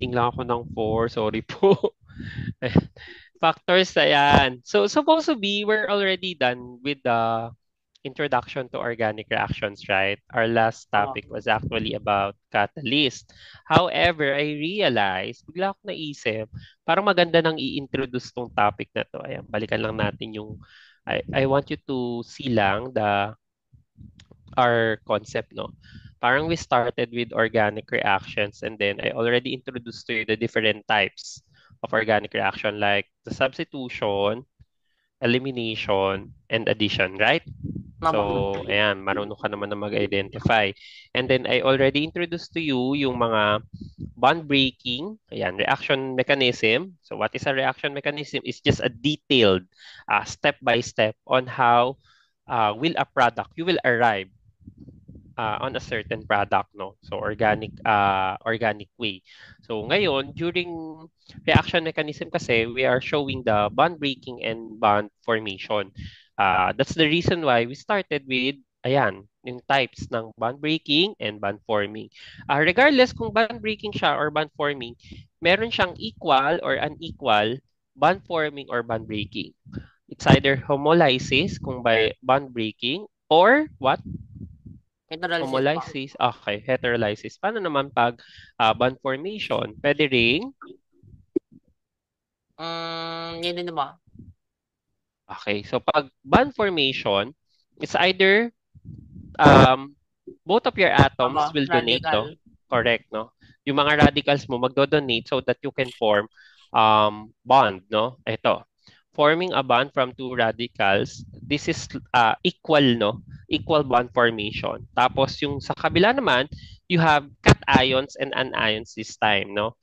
rating lang ako ng 4. Sorry po. Factors na yan. So, supposed to be, we're already done with the introduction to organic reactions, right? Our last Tama. topic was actually about catalyst. However, I realized, bigla ako naisip, parang maganda nang i-introduce tong topic na to. Ayan, balikan lang natin yung, I want you to see lang our concept, no? Parang we started with organic reactions and then I already introduced to you the different types of organic reaction like the substitution, elimination, and addition, right? Tama. So, ayan, marunong ka naman na mag-identify. And then, I already introduced to you yung mga bond breaking, ayan, reaction mechanism. So, what is a reaction mechanism? It's just a detailed step-by-step on how you will arrive on a certain product, no? So organic way. So ngayon, during reaction mechanism kasi, we are showing the bond breaking and bond formation. That's the reason why we started with, ayan, yung types ng bond breaking and bond forming. Regardless kung bond breaking siya or bond forming, meron siyang equal or unequal bond forming or bond breaking. It's either homolysis kung by bond breaking or what? Heterolysis po. Homolysis, okay. Heterolysis. Paano naman pag bond formation? Pwede ring, Yun din ba? okay. So pag bond formation, it's either um, both of your atoms Tama. will donate, Radical. no? Correct, no? Yung mga radicals mo magdo-donate so that you can form bond, no? Ito. Forming a bond from two radicals, this is equal, no? Equal bond formation. Tapos yung sa kabila naman, you have cations and anions this time, no?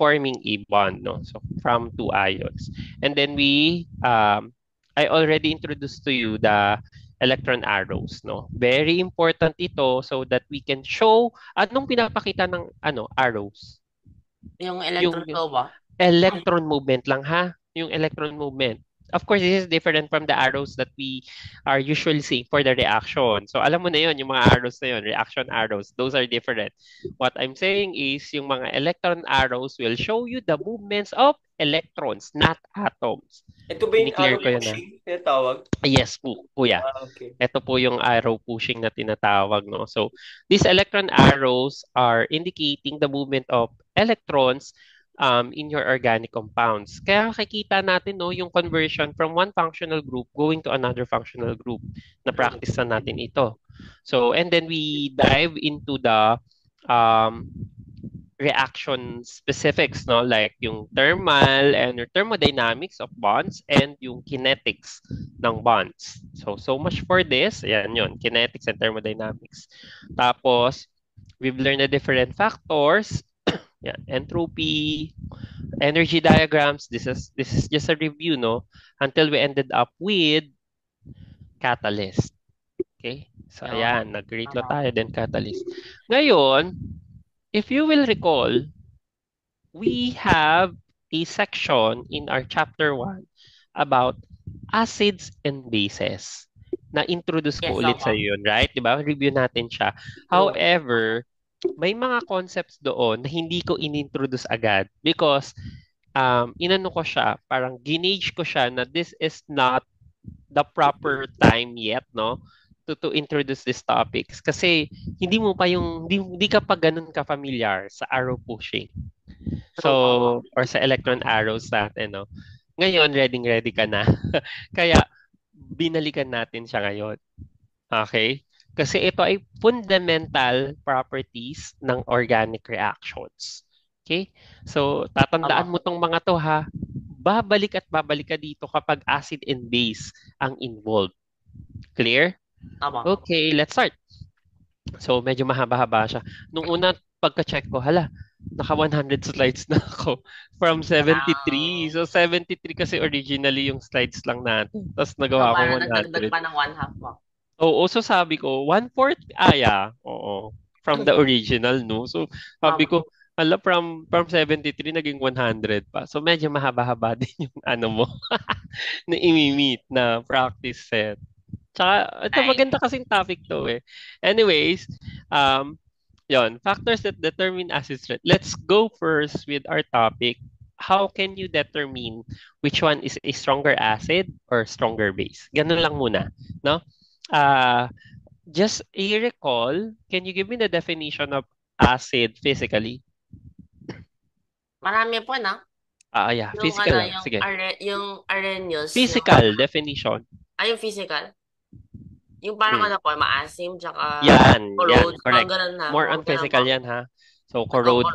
Forming a bond, no? So from two ions. And then I already introduced to you the electron arrows, no? Very important ito so that we can show anong pinapakita ng arrows. Yung Yung electron flow ba? electron movement lang ha, yung electron movement. Of course, this is different from the arrows that we are usually seeing for the reaction. So alam mo na yun, yung mga arrows na yun, reaction arrows, those are different. What I'm saying is, yung mga electron arrows will show you the movements of electrons, not atoms. Ito ba yung Kiniklear arrow ko yun na. pushing? Tinatawag? Yes po, kuya. Okay. Ito po yung arrow pushing na tinatawag, no? So, these electron arrows are indicating the movement of electrons in your organic compounds. Kaya makikita natin, no, yung conversion from one functional group going to another functional group. Na-practice na natin ito. So, and then we dive into the um, reaction specifics, no? Like yung thermal and your thermodynamics of bonds and yung kinetics ng bonds. So much for this. Ayan yun, kinetics and thermodynamics. Tapos, we've learned the different factors. Yan, entropy, energy diagrams. This is just a review, no? Until we ended up with catalyst. Okay? So, Yun. ayan, nag-rate lang Tama. tayo din catalyst. Ngayon, if you will recall, we have a section in our chapter 1 about acids and bases. Na-introduce ko Yes, ulit sa tama. yun, right? Di ba? Review natin siya. True. However, may mga concepts doon na hindi ko inintroduce agad because inano ko siya, parang ginage ko siya na this is not the proper time yet, no? To introduce these topics. Kasi hindi ka pa ganun ka-familiar sa arrow pushing. True, tama. So, or sa electron arrows natin, no? Ngayon, ready ka na. Kaya, binalikan natin siya ngayon. Okay? Kasi ito ay fundamental properties ng organic reactions. Okay? So, tatandaan Tama. mo tong mga to ha. Babalik at babalik ka dito kapag acid and base ang involved. Clear? Tama. Okay, let's start. So, medyo mahaba-haba siya. Nung una, pagka-check ko, hala, naka 100 slides na ako from 73. Parang, So, 73 kasi originally yung slides lang natin. Tapos so nagawa ko parang nagdagdag 100. pa ng one half mo. Oo, so sabi ko, 1/4, yeah, oo, from the original, no? So, sabi Tama. ko, hala, from 73, naging 100 pa. So, medyo mahaba-haba din yung ano mo, na imi-meet na practice set. Tsaka, ito Right. maganda kasing topic to eh. Anyways, um, Yon, factors that determine acid strength. Let's go first with our topic. How can you determine which one is a stronger acid or stronger base? Ganun lang muna, no? Uh, just recall, can you give me the definition of acid physically? Marami po na. Yeah, Yung physical lang. yung Sige. yung Arrhenius, yung Physical definition. yung physical. Yung parang Mm. maasim, tsaka Yan, corrode, mga correct. ganun na, More mga on ganun po. physical yan, ha? So, corrode,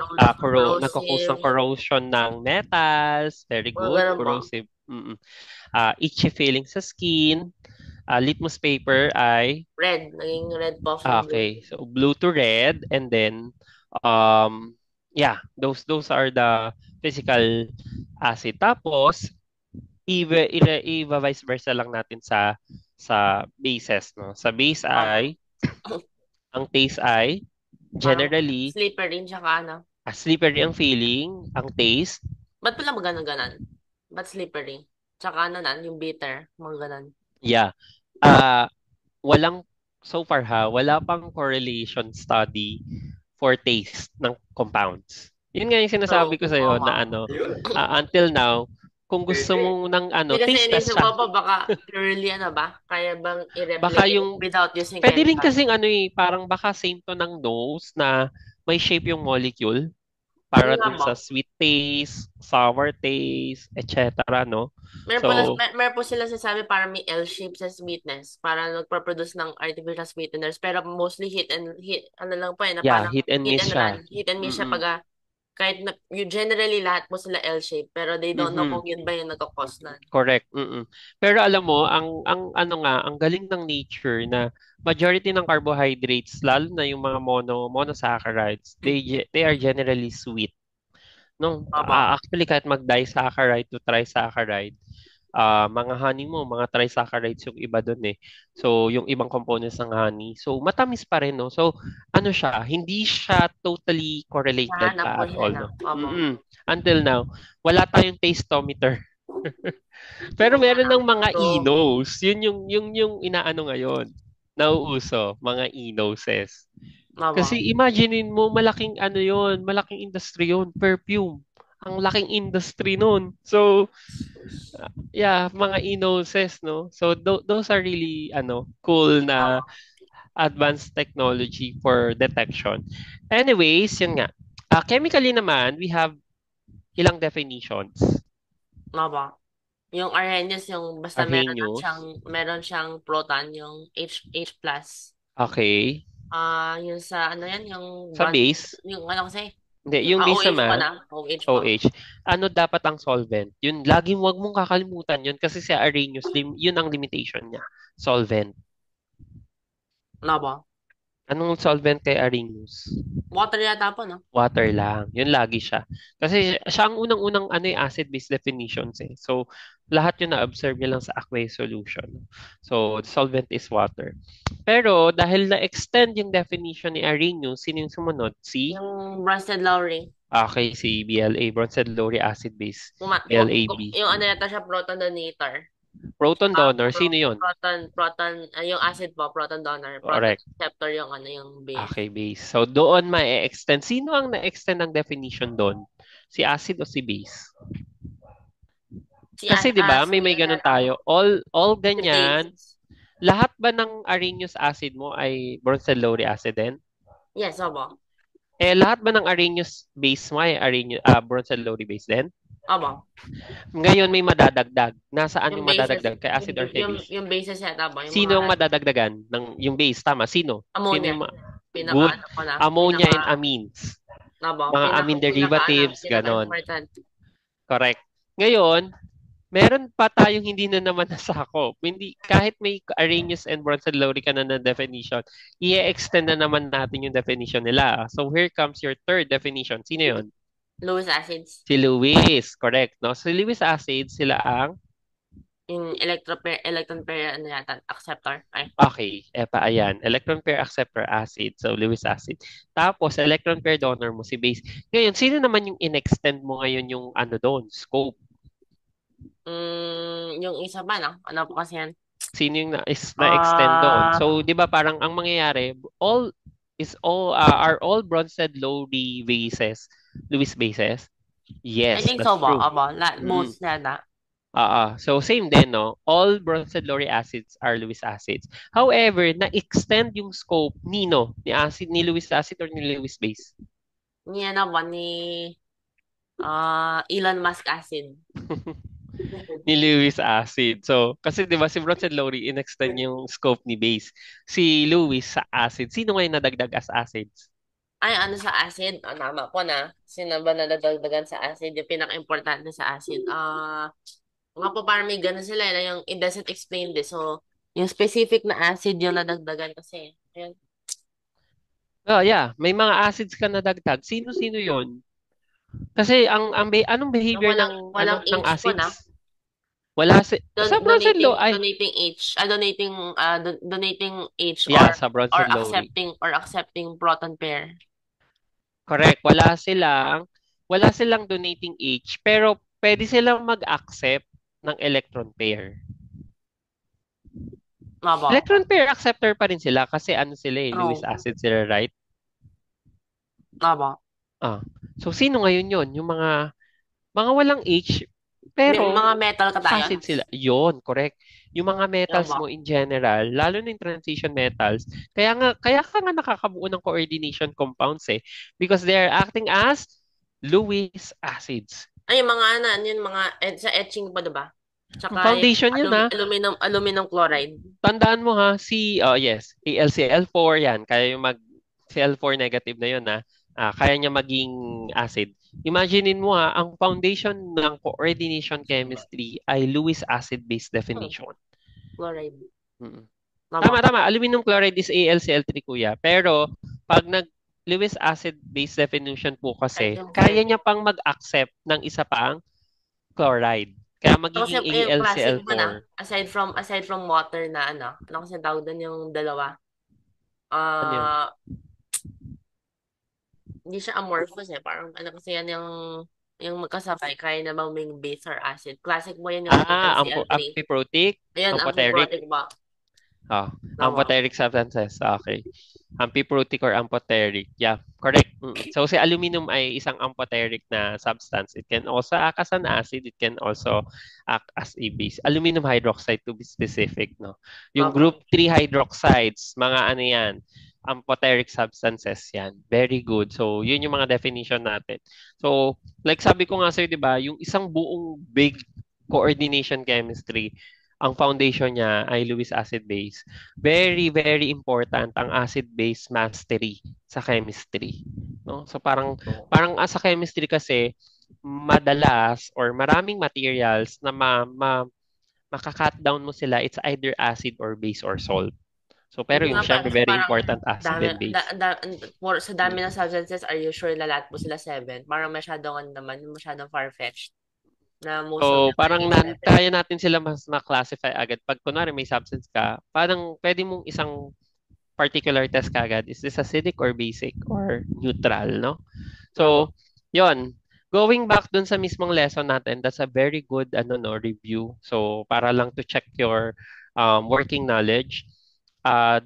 nagko-cause Corrosive, ng corrosion ng metals. Very mga good. ganun po. Corrosive. Mm-mm. Itchy feeling sa skin. Litmus paper ay, Red, naging red po from blue. okay. So, blue to red. And then, um, yeah, those are the physical acid. Tapos, iba vice versa lang natin sa bases, no? Sa base Opo. ay, ang taste ay, Parang generally, slippery, tsaka slippery ang feeling, ang taste. ba't pala maganon-ganon? Ba't slippery? Tsaka yung bitter, mga ganon. Yeah. Ah, walang, so far ha, wala pang correlation study for taste ng compounds. Yun nga yung sinasabi So, ko sa'yo na until now, kung gusto mo ng Hindi kasi taste test inisip siya. ko pa baka purely ba? Kaya bang Baka i-replicate yung, without using pwede rin chemical? kasing parang baka same to ng nose na may shape yung molecule para Yun nga dun po. sa sweet taste, sour taste, etc. no? So, Meron po sila sinasabi para may L-shape sa sweetness. Para nagpa-produce ng artificial sweeteners. Pero mostly lang po na yeah, parang hit and hit miss and run. siya. Hit and miss siya Mm-mm. pag kahit na, you generally lahat po sila L-shape. Pero they don't know Mhm. kung yun ba yung nagkakos na. Correct. Mm-mm. Pero alam mo, ang ano nga, ang galing ng nature na majority ng carbohydrates, lalo na yung mga monosaccharides, they are generally sweet. No, Opo. actually kahit mag-disaccharide to trisaccharide, mga honey mo, mga trisaccharides yung iba doon eh. So, yung ibang components ng honey. So, matamis pa rin, no? So, ano siya, hindi siya totally correlated Nahanap po at siya all, na. no? Opo. Mm-mm. Until now, wala tayong tastometer. Pero meron ng mga So, inos. Yun yung inaano ngayon. Nauuso, mga inoses. opo. Kasi imaginein mo, malaking ano yun, malaking industry yun, perfume. Ang laking industry nun. So, yeah, mga inoses, no? So, those are really, cool na Opo. advanced technology for detection. Anyways, yun nga. Chemically naman, we have ilang definitions. Opo. Yung Arrhenius, yung basta Arrhenius. meron siyang proton, yung H plus. Okay. Yung sa yan, yung Sa base, yung kasi, hindi, yung yung base OH po naman, na, OH po. OH, ano dapat ang solvent? Yun, laging wag mong kakalimutan yun kasi sa Arrhenius, yun ang limitation niya. Solvent. Ano ba? Anong solvent kay Arrhenius? Water yata po, no? Water lang. Yun lagi siya. Kasi siya ang unang-unang acid-base definitions eh. So, lahat yun na-observe niya lang sa aqueous solution. So, the solvent is water. Pero, dahil na-extend yung definition ni Arrhenius, sino yung sumunod? Si Yung Bronsted-Lowry. Okay, si BLA, Bronzed-Lowry acid base, BLAB. Yung yata siya proton donator. Proton donor, sino yon? Yung acid po, proton donor. Proton Correct. acceptor yung yung base. Okay, base. So, doon ma-extend. Sino ang na-extend ng definition doon? Si acid o si base? Kasi 'di ba, may ganun tayo. All Si base. ganyan. Lahat ba ng Arrhenius acid mo ay Bronzed-Lowry acid din? Yes, opo. Lahat ba ng Arrhenius base mo ay Bronzed-Lowry base din? Opo. Ngayon may madadagdag. Nasaan Yung yung bases, madadagdag? Kay acid or kay base? yung bases yata po, yung Sino ang mga madadagdagan ng yung base? Tama, sino? Sino ammonia. yung good? Pinaka, ko na, Ammonia and amines. nabo, Mga amine derivatives, ganon. important. Correct. Ngayon, meron pa tayong hindi na naman nasakop. Hindi, kahit may Arrhenius and Bronzed-Lowry ka na definition, i-extend na naman natin yung definition nila. So here comes your third definition. Sino yun? Lewis acids. Si Lewis. Correct. No? So Lewis acids, sila ang Yung electron pair, yata, acceptor. Ay, okay, ayan. Electron pair acceptor acid, so Lewis acid. Tapos, electron pair donor mo si base. Ngayon, sino naman yung in-extend mo ngayon yung doon, scope? yung isa ba, no? Ano po kasi yan? Sino yung na-extend doon? So, di ba parang ang mangyayari, all are all Bronsted-Lowry Lewis bases? I Yes, think that's so ba? true. Mm-mm. Most na na. So same din, no? All Bronsted-Lowry acids are Lewis acids. However, na-extend yung scope ni Lewis acid or ni Lewis base. Niya naman ni Elon Musk acid. Ni Lewis acid. So, kasi 'di ba si Bronsted-Lowry in-extend yung scope ni base. Si Lewis sa acid. Sino ngayon nadagdag as acids? Ay, ano sa acid? Tama ko na. Sino ba nadadagdagan sa acid? Yung pinaka-importante sa acid. Nga po parang may ganun sila na yung it doesn't explain this. So, yung specific na acid yung nadagdagan kasi. Ayun. Oh, yeah, may mga acids ka nadagdag. Sino-sino 'yon? Kasi anong Yung behavior ng walang ng H po na. acids? Wala sa Donating Bronsted-Lowry. Ay, donating H. Donating H yeah, sa Bronsted-Lowry. or accepting proton pair. Correct. Wala silang donating H, pero pwede silang mag-accept ng electron pair. Mabo. Electron pair acceptor pa rin sila kasi ano sila Lewis True. acid sila, right? Mabo. Ah. So sino ngayon 'yon? Yung mga walang H pero Mga metal acid cations. sila. 'Yon, correct. Yung mga metals Mabo. mo in general, lalo na yung transition metals, kaya ka nga nakakabuo ng coordination compounds because they are acting as Lewis acids. Ay, yung mga ano, ano yung mga sa etching pa, diba? Ang Tsaka yung foundation yun aluminum chloride. tandaan mo ha, yes, AlCl4 yan, kaya yung mag Cl4 negative na yun kaya niya maging acid. Imaginein mo ang foundation ng coordination chemistry ay Lewis acid-based Hmm, definition. chloride. Mm. Tama. Tama. Aluminum chloride is AlCl3 kuya. Pero pag Lewis acid-based definition po Kahit kasi, yung kaya niya pang mag-accept ng isa paang chloride. Kaya kasi magiging yung classic ba na, AlCl4. aside from water na ano kasi tawag doon yung dalawa? Ano yun? Ah, hindi siya amorphous Parang ano kasi yan yung magkasabay, kaya namang may base or acid. Classic mo yan yung AlCl3. Amphiprotic, Ayan, amphoteric. amphiprotic ba? Tama. Amphoteric substances. Okay. Amphiprotic or amphoteric. Yeah, correct. So, si aluminum ay isang amphoteric na substance. It can also act as an acid. It can also act as a base. Aluminum hydroxide to be specific, no? Yung Tama. group 3 hydroxides, mga ano yan, amphoteric substances yan. Very good. So, yun yung mga definition natin. So, like sabi ko nga sa'yo, di ba, yung isang buong big coordination chemistry, ang foundation niya ay Lewis acid base. Very, very important ang acid-base mastery sa chemistry. No? So parang sa chemistry kasi madalas or maraming materials na maka-cut down mo sila, it's either acid or base or salt. So pero Hindi yung nga pa, syempre kasi very parang important acid dami, and base. sa dami ng substances, are you sure lahat po sila seven? Parang masyadong ano naman, masyadong far-fetched na most of So them are parang A7. kaya natin sila mas ma-classify agad. Pag kunwari may substance ka, parang pwede mong isang particular test kagad. Is this acidic or basic or neutral, no? Tama. So, yon. Going back dun sa mismong lesson natin, that's a very good review. So, para lang to check your working knowledge.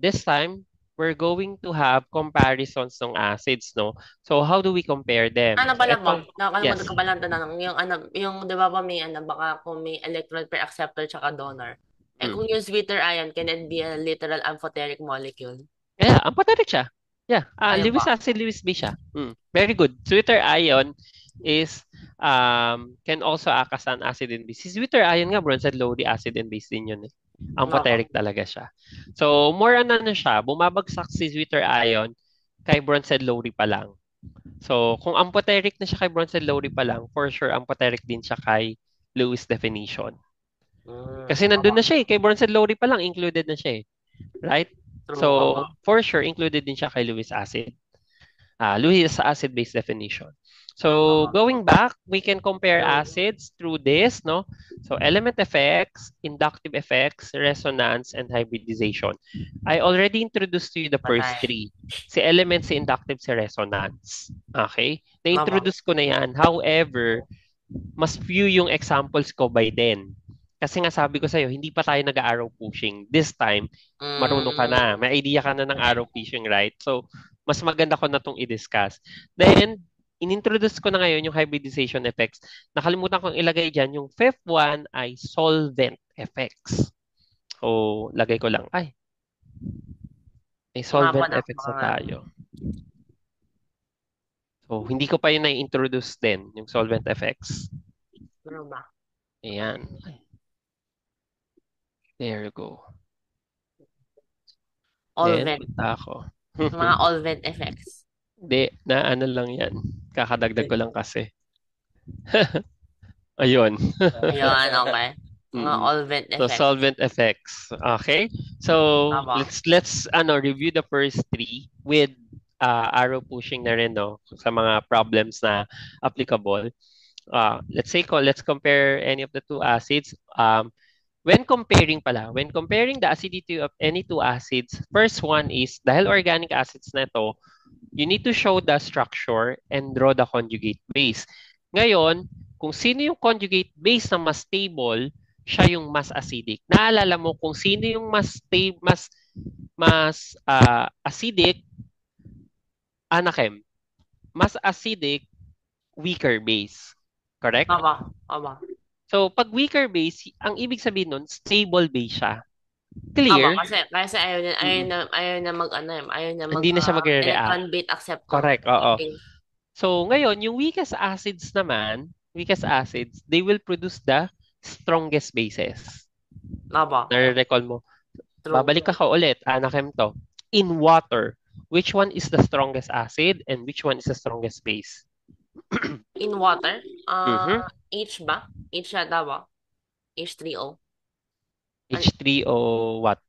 This time, we're going to have comparisons ng acids, no? So, how do we compare them? Ano So, pala po? ito, Nakalimutan yes. ko pala ang tanong. Yung di ba pa may baka kung may electron per acceptor tsaka donor. Mm. Kung yung sweeter ion, can it be a literal amphoteric molecule? Yeah, amphoteric siya. Yeah, Ayun Lewis pa. acid, Lewis base siya. Very good. Sweeter ion is can also act as an acid and base. Si sweeter ion nga, Bronsted-Lowry acid and base din yun eh. Opo. Amphoteric talaga siya. So, more on ano siya, bumabagsak si sweeter ion kay Bronsted-Lowry pa lang. So, kung amphoteric na siya kay Bronsted-Lowry pa lang, for sure, amphoteric din siya kay Lewis definition. Kasi nandun Opo. na siya eh. Kay Bronsted-Lowry pa lang, included na siya eh. Right? True. Opo. So, for sure, included din siya kay Lewis acid. Lewis acid-based definition. So, Opo. going back, we can compare True. acids through this, no? So, element effects, inductive effects, resonance, and hybridization. I already introduced to you the first Patay. three. Si element, si inductive, si resonance. Okay? Opo. Na-introduce ko na yan. However, mas few yung examples ko by then. Kasi nga sabi ko sa'yo, hindi pa tayo nag-arrow pushing. This time, marunong ka na. Mm. May idea ka na ng arrow pushing, right? So, mas maganda ko na itong i-discuss. Then, inintroduce ko na ngayon yung hybridization effects. Nakalimutan kong ilagay dyan, yung fifth one ay solvent effects. So, lagay ko lang, ay, may Mga po solvent na, effects na mga tayo. So, hindi ko pa yun na-introduce din, yung solvent effects. ano ba? Ayan. There you go. Then, Olvent. punta ako. Mga Olvent effects. Hindi, na ano lang yan. Kakadagdag ko lang kasi. Ayun. Ayun, okay. Mga Mm. Olvent So, effects. solvent effects. Okay? So, Tama. let's review the first three with arrow pushing na rin, no? Sa mga problems na applicable. Let's compare any of the two acids. When comparing the acidity of any two acids, first one is, dahil organic acids na ito, you need to show the structure and draw the conjugate base. Ngayon, kung sino yung conjugate base na mas stable, siya yung mas acidic. Naalala mo kung sino yung mas acidic, anakem. Mas acidic, weaker base. Correct? Tama. Tama. So, pag weaker base, ang ibig sabihin nun, stable base siya. Tama. Clear? Kasi Mm. ayaw na mag, ano, ayaw na mag, Hindi na siya magre-react. electron beat acceptor. Correct, oo. Keeping. So, ngayon, yung weakest acids, they will produce the strongest bases. Tama. Nare-recall mo. True. Babalik ka ulit, anakem to. In water, which one is the strongest acid and which one is the strongest base? In water, Mhm. H ba? H yata ba? H3O. An- H3O what?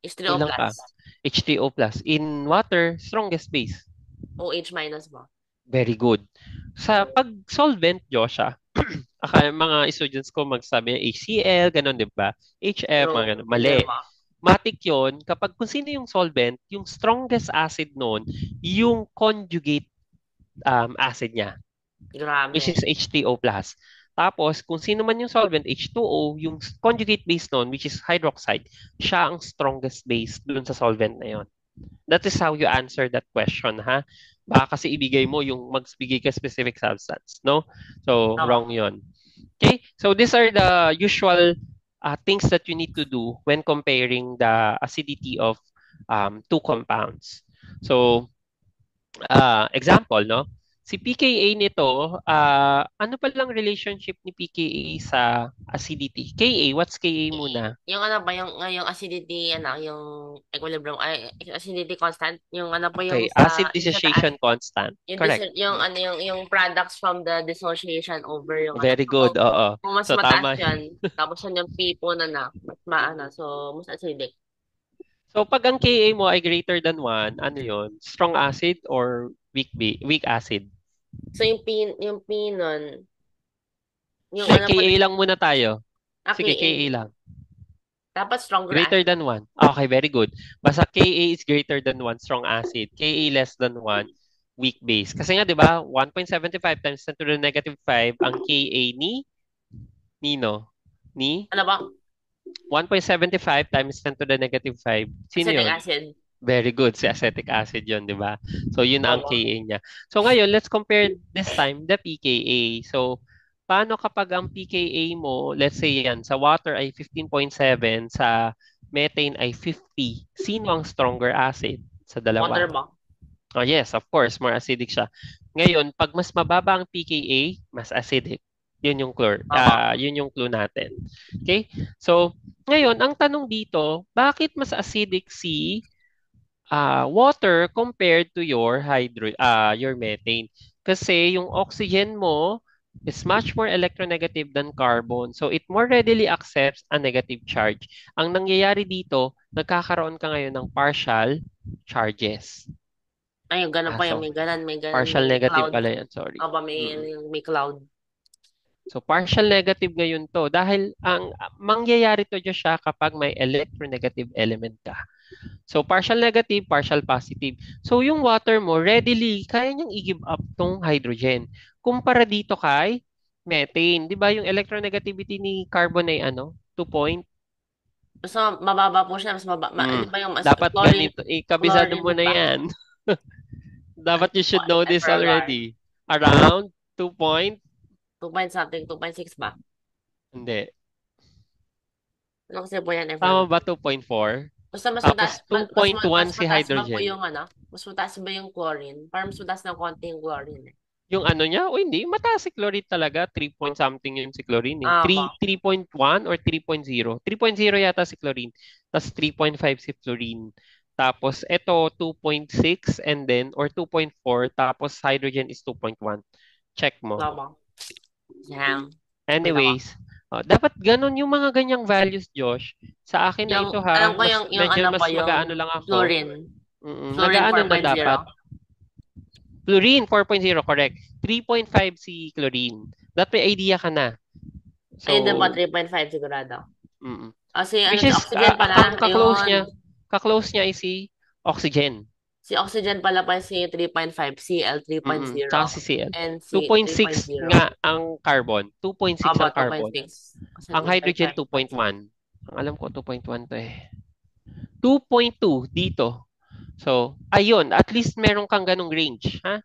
H3O Ilang ka? plus. H3O plus. In water, strongest base. OH minus ba? Very good. Sa pag-solvent, Joshua, mga students ko magsabi HCl, ganun, di ba? HF, mga True. ganun. Hindi Mali. ba? Matic yun, kapag kung sino yung solvent, yung strongest acid noon, yung conjugate acid niya, which Grabe. is H3O+. Tapos, kung sino man yung solvent, H2O, yung conjugate base noon, which is hydroxide, siya ang strongest base dun sa solvent na yon. That is how you answer that question, ha? Baka kasi ibigay mo yung magbigay ka specific substance, no? So, Tama. wrong yon. Okay? So, these are the usual things that you need to do when comparing the acidity of two compounds. So, example, no? Si pKa nito, ano pa lang relationship ni pKa sa acidity? Ka, what's Ka muna? Yung ano ba, yung acidity, ano, yung equilibrium, ay, acidity constant, yung ano po yung Okay, acid yung sa taas, dissociation constant. Correct. yung ano, yung products from the dissociation over yung ano. Very So, good, oo. kung mas So, mataas tama. yan, tapos yun yung pipo na, mas maana, so, mas acidic. So, pag ang Ka mo ay greater than 1, ano yon? Strong acid or weak acid? So, yung pinon, yung Hindi, ano Ka po, lang muna tayo. Sige, Ka AKA, lang. dapat stronger Greater acid. than 1. Okay, very good. Basta Ka is greater than 1, strong acid. Ka less than 1, weak base. Kasi nga, di ba, 1.75 times 10 to the negative 5, ang Ka ni Nino? Ni Ano ba? 1.75 times 10 to the negative 5. Sino Acetic yon? acid. Very good. Si acetic acid yon, di ba? So, yun ang Ka Tama. niya. So, ngayon, let's compare this time the pKa. So, paano kapag ang pKa mo, let's say yan, sa water ay 15.7, sa methane ay 50. Sino ang stronger acid sa Water dalawa? ba? Oh, yes, of course, more acidic siya. Ngayon, pag mas mababa ang pKa, mas acidic. Tama. Yun yung clue natin. Okay? So, ngayon, ang tanong dito, bakit mas acidic si water compared to your methane? Kasi yung oxygen mo is much more electronegative than carbon. So, it more readily accepts a negative charge. Ang nangyayari dito, nagkakaroon ka ngayon ng partial charges. Ay, ganun pa yung So, may ganon, partial may negative cloud. pala yan, sorry. Aba, Mm. may cloud. So, partial negative ngayon to dahil ang mangyayari to dyan siya kapag may electronegative element ka. So, partial negative, partial positive. So, yung water mo, readily, kaya niyang i-give up tong hydrogen. Kumpara dito kay methane. Di ba yung electronegativity ni carbon ay 2 point? Mas mababa po siya, mas di ba yung mas Dapat chlorine, ganito, kabisado chlorine mo na ba? yan. Dapat you should know this FRR. already. Around 2 point, 2 point something, 2.6 ba? hindi. Ano kasi po yan, Tama FRR? ba 2.4? Basta Tapos 2.1 mas si mataas ba po hydrogen. yung ano? Mas mataas ba yung chlorine? Parang mas mataas ng konti yung chlorine eh. Yung ano niya, o hindi, mataas si chlorine talaga. 3 point something yun si chlorine eh. Ah, 3, pa. 3.1 or 3.0. 3.0 yata si chlorine. Tapos 3.5 si fluorine. Tapos ito 2.6 and then or 2.4 tapos hydrogen is 2.1. Check mo. Ah, pa. Yan. Okay lang ako. Anyways, dapat ganun yung mga ganyang values, Josh. Sa akin na Yung, ito alam ha, ko mas yung medyo ano pa mas yung mag-aano lang ako. fluorine. Fluorine Nag-aano na 4.0. dapat. Fluorine 4.0, correct. 3.5 si chlorine. That may idea ka na. Ayun din pa, So, 3.5 sigurado. mm. Kasi ano, Which si is, oxygen ang pala, ayun. kaklose niya is si oxygen. Si oxygen pala pa si 3.5, Cl Tsaka 3.0, si Cl. and si 2.6 3.0. nga ang carbon. 2.6 ang About carbon. 2.6. Kasi Ang hydrogen 3.5. 2.1. Ang alam ko 2.1 to eh. 2.2 dito. So, ayun, at least meron kang ganong range, ha?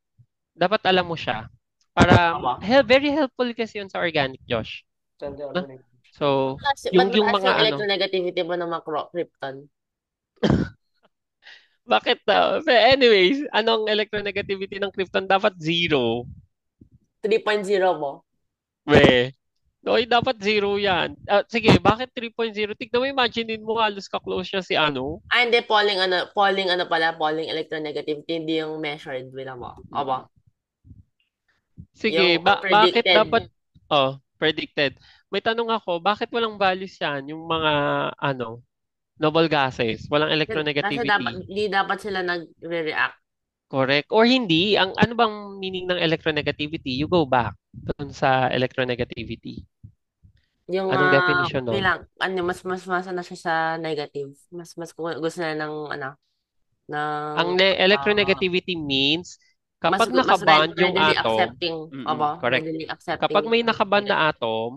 Dapat alam mo siya. Para Aba. very helpful kasi yun sa organic, Josh. No? So, Ba't yung mataas yung mga ano, electronegativity mo ng macro krypton? bakit daw? But anyways, anong electronegativity ng krypton? Dapat zero. 3.0 mo? We. Okay, dapat zero yan. Sige, bakit 3.0? Tignan mo, imaginein mo, halos ka-close siya si ano. Ah, hindi, polling electronegativity, hindi yung measured, wala mo. Aba. Sige, Yung bakit dapat, predicted. predicted. May tanong ako, bakit walang values yan, yung mga, ano, noble gases, walang Kasi dapat, electronegativity? hindi dapat sila nagre-react. Correct. Or hindi, ano bang meaning ng electronegativity? You go back dun sa electronegativity. Yung, Anong definition nun? bilang, ano, mas na siya sa negative. Gusto na ng, ano, ng, Ang ah, electronegativity means kapag mas nakabond yung readily atom, accepting. Aba, correct. readily accepting Kapag may ng nakabond na negative. atom,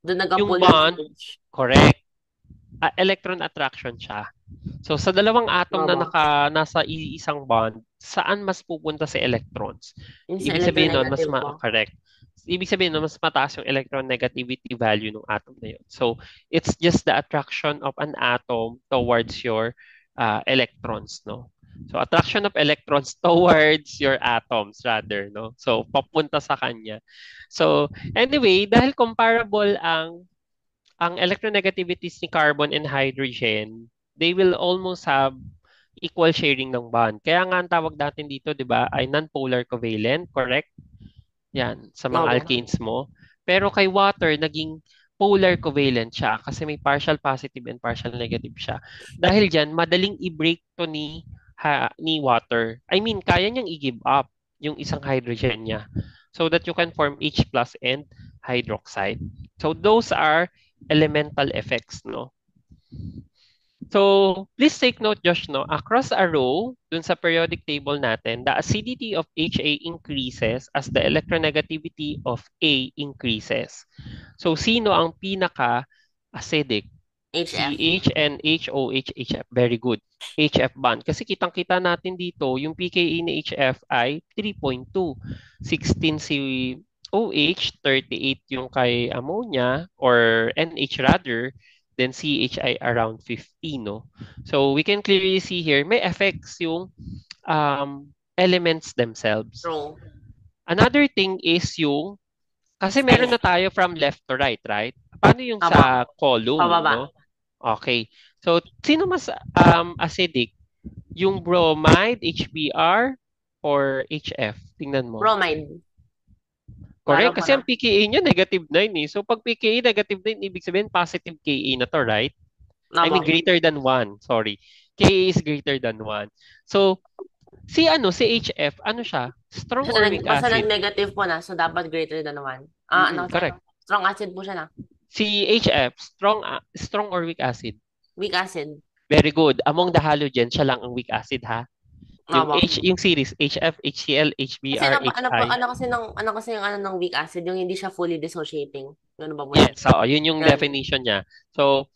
Doon yung nagka-pull yung bond, charge. correct, electron attraction siya. So sa dalawang atom na Aba, nasa isang bond, saan mas pupunta si electrons? yung sa Ibig sabihin nun, electronegative mo. correct. Ibig sabihin nun, mas mataas yung electronegativity value ng atom na yun. So it's just the attraction of an atom towards your electrons, no? So attraction of electrons towards your atoms rather, no? So papunta sa kanya. So anyway, dahil comparable ang electronegativities ni carbon and hydrogen, they will almost have equal sharing ng bond. Kaya nga ang tawag natin dito, 'di ba, ay non-polar covalent, correct? Yan, sa mga Aba. alkanes mo. Pero kay water, naging polar covalent siya kasi may partial positive and partial negative siya. Dahil diyan, madaling i-break to ni water. I mean, kaya niyang i-give up yung isang hydrogen niya so that you can form H plus and hydroxide. So those are elemental effects, no? So, please take note, Josh, no? Across a row, dun sa periodic table natin, the acidity of HA increases as the electronegativity of A increases. So, sino ang pinaka-acidic? HF. CH and HOH, HF. Very good. HF bond. Kasi kitang-kita natin dito, yung pKa ni HF ay 3.2. 16 si OH, 38 yung kay ammonia or NH rather, then CH ay around 15, no? So we can clearly see here, may effects yung elements themselves. True. Another thing is yung, kasi meron Size. na tayo from left to right, right? Paano yung Aba. sa column, no? Pababa. Okay. So, sino mas acidic? Yung bromide, HBr, or HF? Tingnan mo. Bromide. Klaro Correct? mo Kasi na. ang pKa niya negative 9 eh. So, pag pKa negative 9, ibig sabihin positive Ka na to, right? I Aba. mean, greater than 1. Sorry. Ka is greater than 1. So, si HF, ano siya? Strong or weak Basta acid? nag-negative po na, so dapat greater than 1. Ah, ano kasi? Correct. Strong acid po siya na. Si HF, strong or weak acid? Weak acid. Very good. Among the halogen, siya lang ang weak acid, ha? Yung Aba. yung series, HF, HCl, Kasi HBr, HI. ano kasi yung ano ng weak acid, yung hindi siya fully dissociating. Ganun ba po yun? Yes, so yun yung Yan. definition niya. So,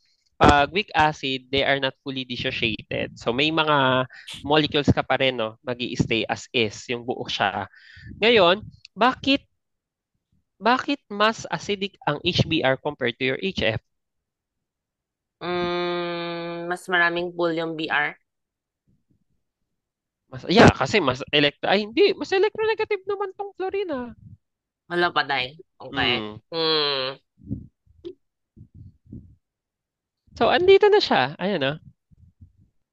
kapag weak acid, they are not fully dissociated. So may mga molecules ka pa rin, no? Mag-i-stay as is, yung buo siya. Ngayon, bakit bakit mas acidic ang HBr compared to your HF? Mas maraming pool yung BR. Yeah, kasi hindi, mas electronegative naman tong chlorine, ah. Wala pa tayo. Okay. Hmm. Hmm. So, andito na siya. Ayan, ah.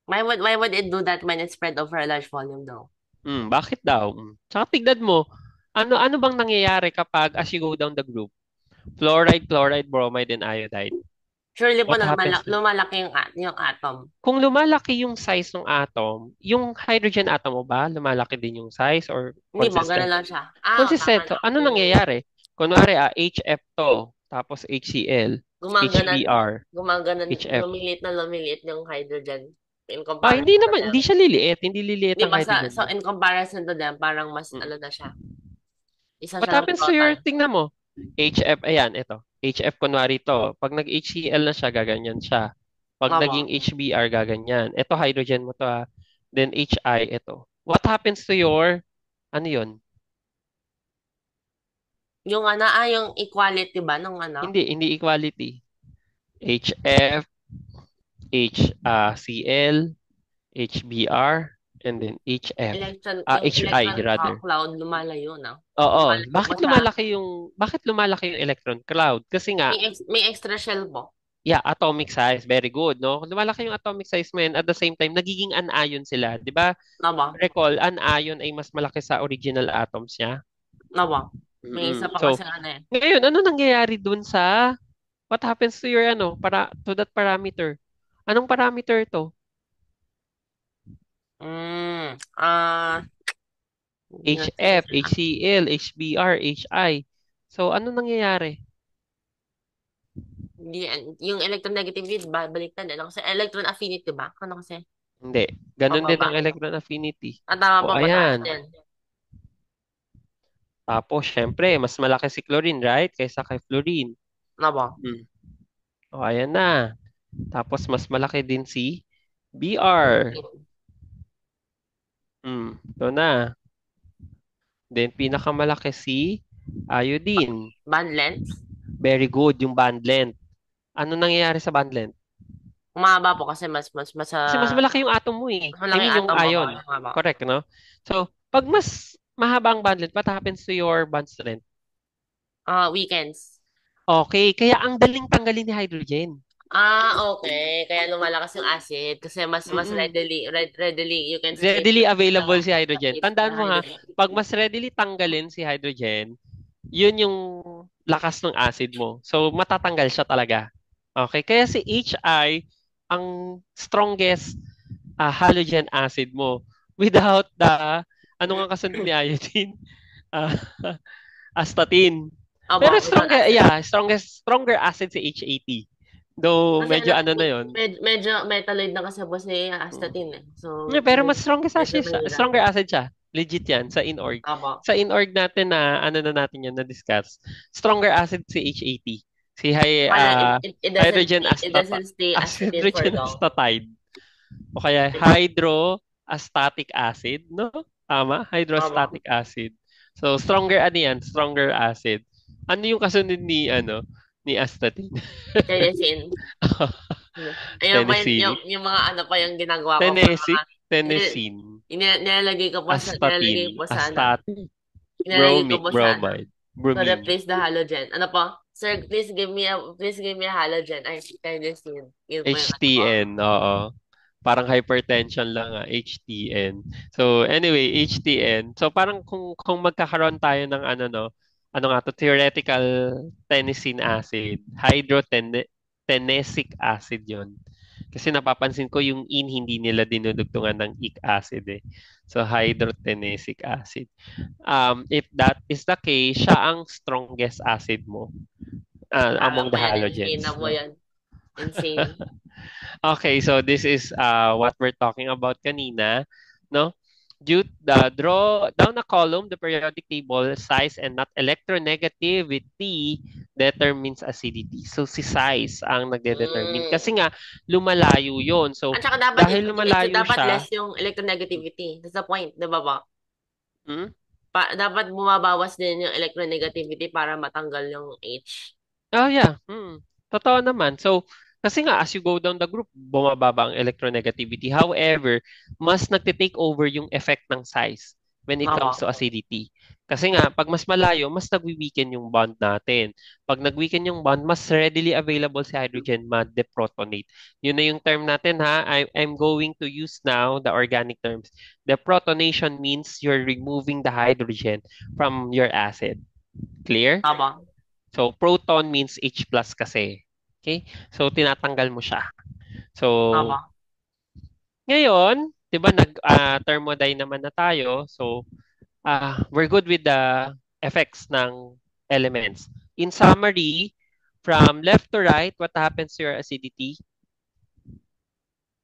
Why would it do that when it's spread over a large volume though? Bakit daw? Tsaka tignan mo, ano bang nangyayari kapag as you go down the group? Fluoride, chloride, bromide, and iodide. Surely po What na happens? lumalaki yung atom. Kung lumalaki yung size ng atom, yung hydrogen atom mo ba, lumalaki din yung size or Hindi po, consistent? ganun lang siya. Tama Consistent. So, lang. ano nangyayari? Kunwari, HF to, tapos HCl, Gumaganan, HBr, gumaganan, HF. lumiliit na lumiliit yung Hindi comparison to naman, them. hindi siya liliit. Hindi liliit Di ang ba hydrogen so mo. in comparison to them, parang mas Mm. ano na siya. Isa What siya ng happens to total. tingnan mo, HF, ayan, ito. HF kunwari to. Pag nag-HCl na siya, gaganyan siya. Pag Tama. naging HBr, gaganyan. Ito, hydrogen mo to, ha. Then HI, ito. What happens to your, ano yun? Yung yung equality ba nung ano? Hindi equality. HF, HCl, HBr, and then HF. Yung HI, electron rather. cloud lumalayo na. Oo. Lumalayo po siya. Bakit lumalaki yung electron cloud? Kasi nga, May extra shell po. yeah, atomic size. Very good, no? Lumalaki yung atomic size mo yan. At the same time, nagiging anion sila. Di ba? Tama. Recall, anion ay mas malaki sa original atoms niya. Tama. May isa pa So, kasi eh. ngayon, ano nangyayari dun sa, what happens to your, to that parameter? Anong parameter to? Mm, ah, HF, HCl, HBr, HI. So, ano nangyayari? yung electronegativity, baliktad. Ano kasi electron affinity ba? Ano kasi? Hindi. Ganun din Pababa. ang electron affinity. Tama O, pa, pataas ayan. din. Tapos, syempre, mas malaki si chlorine, right? Kaysa kay fluorine. Ano ba? O, ayan na. Tapos, mas malaki din si BR. Ito na. Then, pinakamalaki si iodine. Band length? Very good, yung band length. Ano nangyayari sa band length? Umaba po kasi mas Kasi mas malaki yung atom mo eh. mas I malaki mean, yung atom mo ion. umaba. Correct, no? So, pag mas mahaba ang band length, what happens to your band strength? Weekends. Okay, kaya ang daling tanggalin ni hydrogen. Okay. Kaya lumalakas yung acid kasi mas Mm-mm. readily you can straight Readily available si hydrogen. it's the Tandaan mo ha, hydrogen. pag mas readily tanggalin si hydrogen, yun yung lakas ng acid mo. So, matatanggal siya talaga. Okay, kaya si HI, ang strongest halogen acid mo. Without ano nga kasunod ni iodine? Ah, astatine. Pero Without acid. stronger acid si H80. Though Kasi medyo ano na yun. medyo metalloid na kasi po si astatine eh. So, Yeah, pero mas medyo mahirap. stronger acid siya. Legit yan sa inorg. Opo. Sa inorg natin na ano na natin yan na-discuss. Stronger acid si H80. Si hydrogen It doesn't stay astatine for hydrogen long. astatide. O kaya hydroastatic acid, no? Tama? Hydrostatic acid. So stronger ano yan? Stronger acid. Ano yung kasunod ni astatine? Tennessee. Ayun pa Tennessee. yung mga ano pa yung ginagawa ko. Tennessee. Nilalagay ko po sa Astatine. nilalagay ko po sa Bromide. to Bromine. replace the halogen. Ano po? Sir, please give me a halogen. Ay, tyrosine. Yun po yung HTN, oo. Parang hypertension lang HTN. So anyway, HTN. So parang kung magkakaroon tayo ng ano nga to, theoretical tennessine acid, hydrotennesic acid 'yon. Kasi napapansin ko yung hindi nila dinudugtungan ng ic acid eh. So hydrotennesic acid. If that is the case, siya ang strongest acid mo among the halogens. Insane na po yan. Insane. Okay, so this is what we're talking about kanina, no? Draw down a column, the periodic table size and not electronegativity determines acidity. So, si size ang nagde-determine. Mm. Kasi nga, lumalayo yon. So, At saka dapat dahil lumalayo dapat less siya, yung electronegativity. That's the point, di ba ba? hmm? Dapat bumabawas din yung electronegativity para matanggal yung H. Oh, yeah. Totoo naman. So, kasi nga, as you go down the group, bumababa ang electronegativity. However, mas nagte-take over yung effect ng size when it Tama. comes to acidity. Kasi nga, pag mas malayo, mas nagwi-weaken yung bond natin. Pag nag-weaken yung bond, mas readily available si hydrogen ma-deprotonate. Yun na yung term natin ha. I'm going to use now the organic terms. Deprotonation means you're removing the hydrogen from your acid. Clear? Tama. So, proton means H plus kasi. Okay? So, tinatanggal mo siya. So, Tama. ngayon, di ba, thermodyne naman na tayo. So, we're good with the effects ng elements. In summary, from left to right, what happens to your acidity?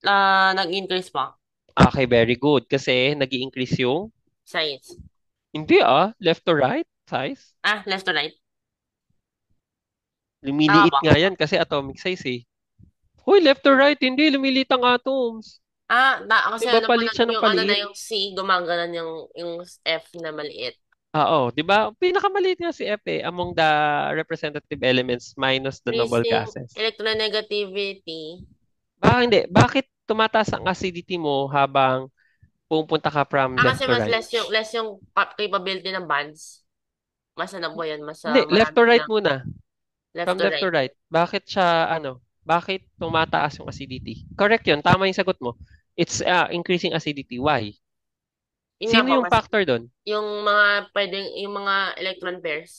Nag-increase pa. Okay, very good. Kasi nag increase yung, Size. hindi left to right, size. Left to right. Tama Lumiliit ba? nga yan kasi atomic size eh. Hoy, left to right, hindi, lumiliit ang atoms. Kasi alam mo na Nagpapalit siya ng yung ano na paliit. yung C, gumaganon yung F na maliit. Oo, 'di ba? Pinakamaliit nga si F among the representative elements minus the noble Increasing gases. electronegativity. Hindi? Bakit tumataas ang acidity mo habang pupunta ka from Kasi left to mas right? less yung capability ng bands. Mas ano po yan, mas Hindi, left marami to right silang muna. left From to left to right. right. Bakit siya bakit tumataas yung acidity? Correct 'yun, tama yung sagot mo. It's increasing acidity. Why? Yun nga Sino po, yung factor doon? yung mga electron pairs,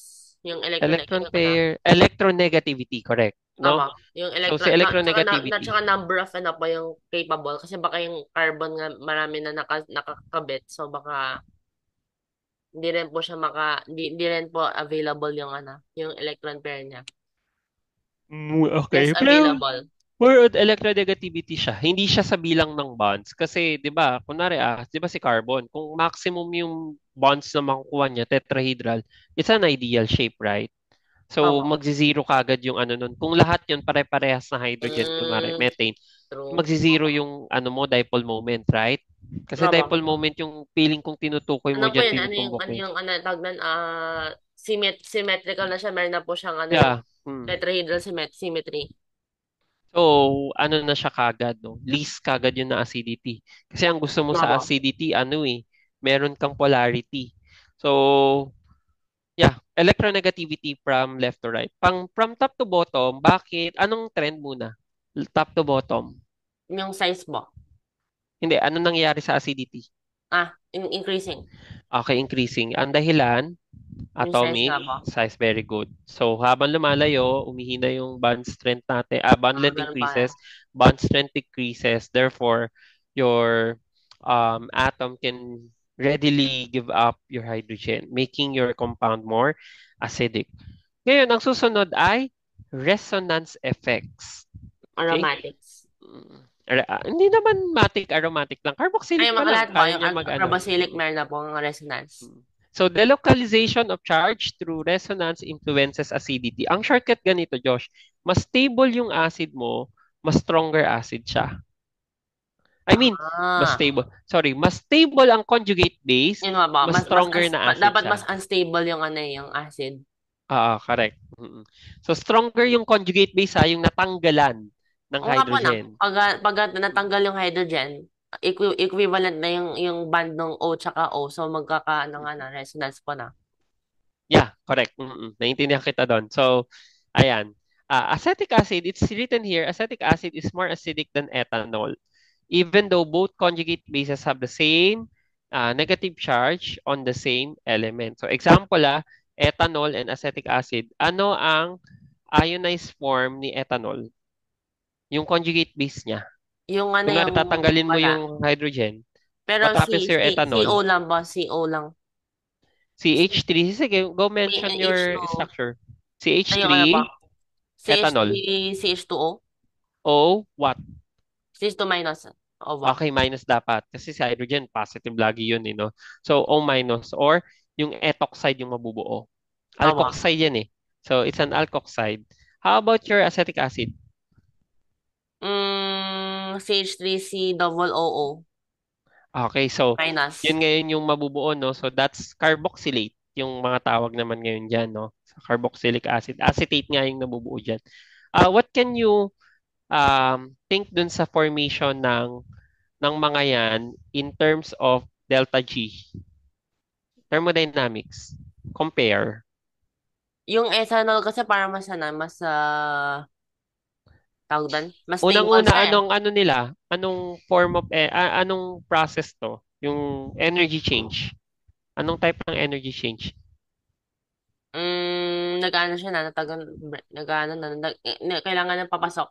yung Electron yung ano, pair, electronegativity, correct, tama, no? yung So si electron, electronegativity. tsaka number of ano pa yung capable, kasi baka yung carbon nga marami na nakakabit, so baka hindi rin po siya hindi rin po available yung ano, yung electron pair niya. Less Okay. Pero available. more on electronegativity siya. Hindi siya sa bilang ng bonds. Kasi, di ba, kunwari, di ba si carbon, kung maximum yung bonds na makukuha niya, tetrahedral, it's an ideal shape, right? So, Opo. magzi-zero kagad yung ano nun. Kung lahat yun pare-parehas na hydrogen, kunwari, Mm, methane, true. magzi-zero yung ano mo, dipole moment, right? Kasi Opo. dipole moment yung feeling kung tinutukoy Ano mo po dyan, yun? tinutumbok eh. Ano tawag nun? Symmetrical na siya. Meron na po siyang ano yung Yeah. tetrahedral symmetry. So, ano na siya kagad, no? Least kagad yun na acidity. Kasi ang gusto mo sa Opo. acidity, meron kang polarity. So, yeah, electronegativity from left to right. From top to bottom, anong trend muna? Top to bottom. Yung size po. Hindi, ano nangyayari sa acidity? Increasing. Okay, increasing. Ang dahilan, Yung size atomic nga po. size, very good. So, habang lumalayo, umihina yung bond strength natin. Bond length Ganun pa. increases, bond strength decreases. Therefore, your atom can readily give up your hydrogen, making your compound more acidic. Ngayon, ang susunod ay resonance effects. Okay? Aromatics. Hindi naman matic aromatic lang. Ay, Carboxylic pa mga lang. lahat po. Kaya Yung niya mag-ano. carboxylic meron na po ang resonance. So, delocalization of charge through resonance influences acidity. Ang shortcut ganito, Josh, mas stable yung acid mo, mas stronger acid siya. I mean, Ah. mas stable ang conjugate base, Yun nga po. mas stronger na acid Dapat mas siya. unstable yung ano yung acid. Correct. So, stronger yung conjugate base yung natanggalan ng Oo nga po na. hydrogen. Pag natanggal yung hydrogen, equivalent na yung band ng O tsaka O. So, ano nga na, resonance po na. Yeah, correct. Naintindihan kita doon. So, ayan. Acetic acid, it's written here, acetic acid is more acidic than ethanol, even though both conjugate bases have the same negative charge on the same element. So, example, ethanol and acetic acid. Ano ang ionized form ni ethanol? Yung conjugate base niya. Yung ano Kunwari, yung tatanggalin mo wala. yung hydrogen. Pero What happens to your CO ethanol? lang ba? CO lang. CH3. Sige, go mention your H2O. structure. Ay, yung ano pa? CH3, ethanol. CH2O? O, what? CH2 minus. O ba? Okay, minus dapat. Kasi si hydrogen, positive lagi yun, no? So, O minus or yung ethoxide yung mabubuo. O ba? Alkoxide yan eh. So it's an alkoxide. How about your acetic acid? CH3C double OO Okay, so minus. yun ngayon yung mabubuo, no? So that's carboxylate, yung mga tawag naman ngayon dyan, no? So, carboxylic acid. Acetate nga yung nabubuo dyan. What can you think dun sa formation ng mga yan in terms of delta G? Thermodynamics. Compare. Yung ethanol kasi para mas ano, mas tawag doon, mas stable Unang-una, siya eh. anong ano nila? Anong form of, anong process to? Yung energy change. Anong type ng energy change? Nag-ano siya na, nag-ano na, kailangan ng papasok.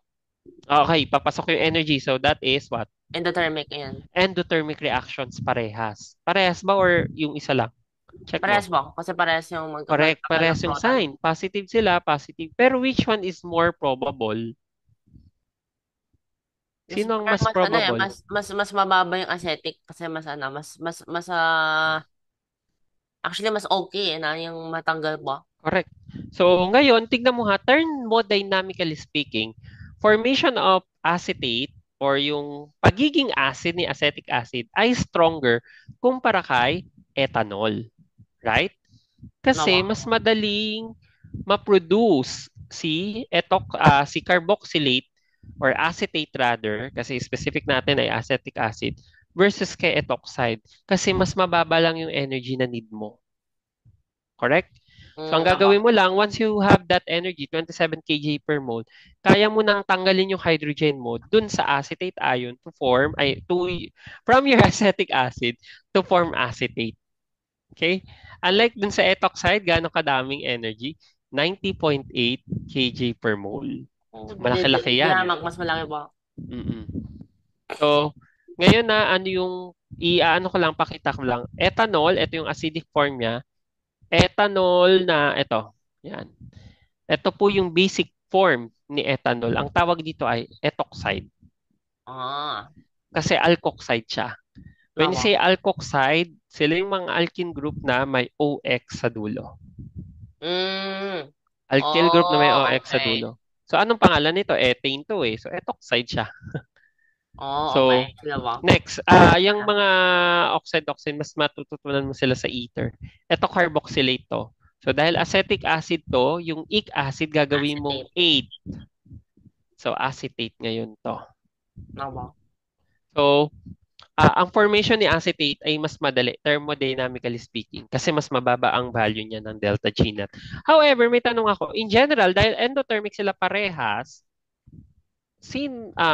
Okay, papasok yung energy. So that is what? Endothermic, ayan. Endothermic reactions parehas. Parehas ba or yung isa lang? Check mo. Parehas ba? Kasi parehas yung Correct, magkakaroon parehas ng yung proton. sign. Positive sila, positive. Pero which one is more probable? Mas, Sino ang parang mas mas ano eh, probable? mas mababa yung acetic kasi mas ano, mas actually mas okay eh, na yung matanggal ba? Correct. So ngayon, tignan mo ha, thermodynamically speaking, formation of acetate or yung pagiging acid ni acetic acid ay stronger kumpara kay ethanol. Right? Kasi Nawa. mas madaling ma-produce si carboxylate or acetate rather, kasi specific natin ay acetic acid versus kay ethoxide kasi mas mababa lang yung energy na need mo. Correct? So, ang Nawa. gagawin mo lang, once you have that energy, 27 kJ per mole, kaya mo nang tanggalin yung hydrogen mo dun sa acetate ion from your acetic acid to form acetate. Okay? Unlike dun sa ethoxide, gaano kadaming energy? 90.8 kJ per mole. Malaki-laki Di yan. hamak, mas malaki ba? Mm-mm. So, ngayon na ano yung ano ko lang, pakita ko lang. Ethanol, ito yung acidic form niya. Ethanol na, ito. Yan. Ito po yung basic form ni ethanol. Ang tawag dito ay ethoxide. Ah, Kasi alkoxide siya. When you nawa. say alkoxide, sila yung mga alkene group na may OX sa dulo. Mm. Alkyl group na may Oh, OX sa okay. dulo. So, anong pangalan nito? Ethane to eh. So, ethoxide siya. Oh, So, okay. Sila ba? next, yung mga oxide-oxide, mas matututunan mo sila sa ether. Ito carboxylate to. So, dahil acetic acid to, yung ic acid gagawin mong Acetate. 8. So, acetate ngayon to. Nawa. So, ang formation ni acetate ay mas madali, thermodynamically speaking, kasi mas mababa ang value niya ng delta G net. However, may tanong ako, in general, dahil endothermic sila parehas,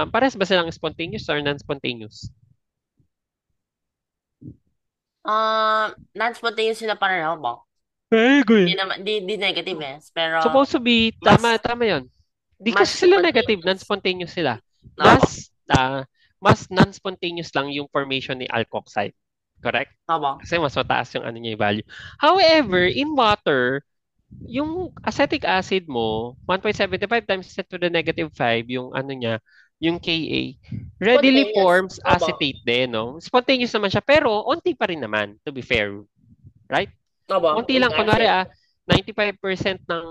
parehas ba silang spontaneous or non-spontaneous? Non-spontaneous sila pareho ba? Very Di good. naman, di negative eh. Pero, Supposed to be, mas, tama yon. Di mas kasi sila negative, spontaneous. non-spontaneous sila. Nawa. Mas non-spontaneous lang yung formation ni alkoxide. Correct? Nawa. Kasi mas mataas yung ano niya yung value. However, in water, yung acetic acid mo, 1.75 times 10 to the negative 5, yung ano niya, yung Ka, readily Spontaneous. forms Nawa. acetate din, no? Spontaneous naman siya, pero onti pa rin naman, to be fair. Right? Nawa. Konti In lang, kunwari acid. 95% ng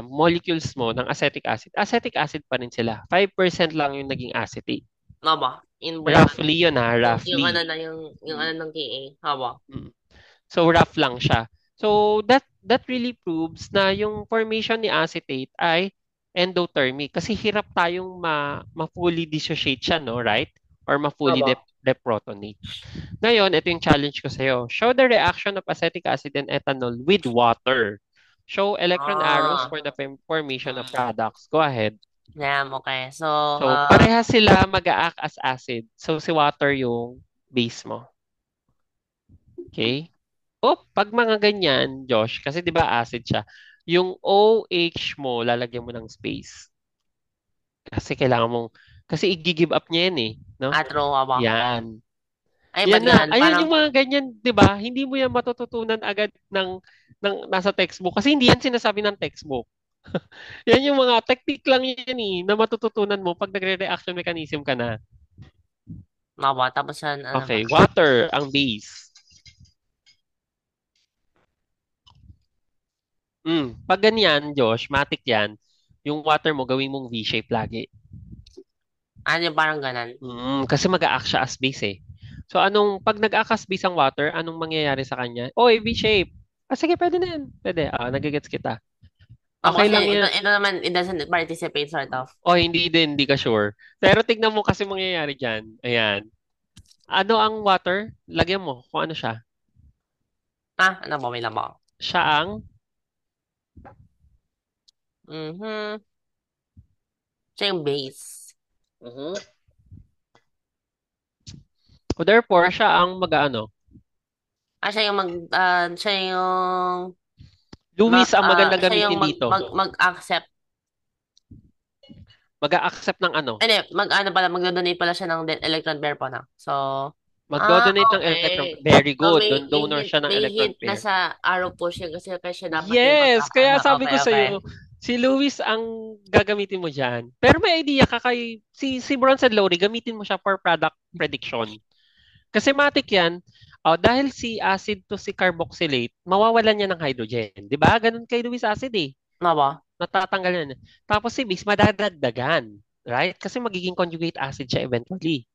molecules mo ng acetic acid pa rin sila. 5% lang yung naging acetate. Nawa. In bulk. Roughly yun ha, Yung ano roughly. na yung Mm, ano ng KA. Nawa. mm. So rough lang siya. So that really proves na yung formation ni acetate ay endothermic kasi hirap tayong ma-fully dissociate siya, no, right? Or ma-fully Nawa. deprotonate. Ngayon, ito yung challenge ko sa'yo. Show the reaction of acetic acid and ethanol with water. Show electron arrows Ah. for the formation of Mm. products. Go ahead. Damn, okay. So, So, pareha sila mag-a-act as acid. So, si water yung base mo. Okay? Pag mga ganyan, Josh, kasi 'di ba acid siya, yung OH mo, lalagyan mo ng space. Kasi kasi i-give up niya yan eh, no? atro, ba? Yan. Ay, Yan ba't na. ganun? Ayan Parang, yung mga ganyan, 'di ba? Hindi mo yan matututunan agad nasa textbook kasi hindi yan sinasabi ng textbook. Yan yung mga technique lang yan eh, na matututunan mo pag nagre-reaction mechanism ka na. ba? Tapos yan, ano ba? Okay, water, ang base. Pag ganyan, Josh, matik yan, yung water mo gawin mong V-shape lagi. Ano yung parang ganon? Kasi mag-a-act siya as base eh. So pag nag-act as base ang water, anong mangyayari sa kanya? Oy, V-shape. Sige, pwede na yan. Pwede. Nagigets kita. Opo, Okay kasi lang yan. ito naman, it doesn't participate sort of. Hindi din, hindi ka sure. Pero tignan mo kasi mangyayari dyan. Ayan. Ano ang water? Lagyan mo kung ano siya. Ano po, may lang po. Siya ang, Mhm. Siya yung base. Mhm. So therefore, siya ang mag-ano. Siya yung Lewis ang magandang siya yung gamitin dito. mag-accept. Mag-a-accept ng ano. Ano pala, magdo-donate pala siya ng electron pair po na. So, Magdo-donate ng electron. okay. Very So, good. Donor siya ng may electron hint na pair. sa arrow pushing kasi siya dapat yung Yes, kaya ano. sabi Okay, ko okay. sa'yo, si Lewis ang gagamitin mo dyan. Pero may idea ka si Bronson Lowry, gamitin mo siya for product prediction. Kasi matik yan, dahil si acid to si carboxylate, mawawalan niya ng hydrogen. Di ba? Ganun kay Lewis acid eh. Ano ba? Natatanggal yan. Tapos si base, madadagdagan. Right? Kasi magiging conjugate acid siya eventually.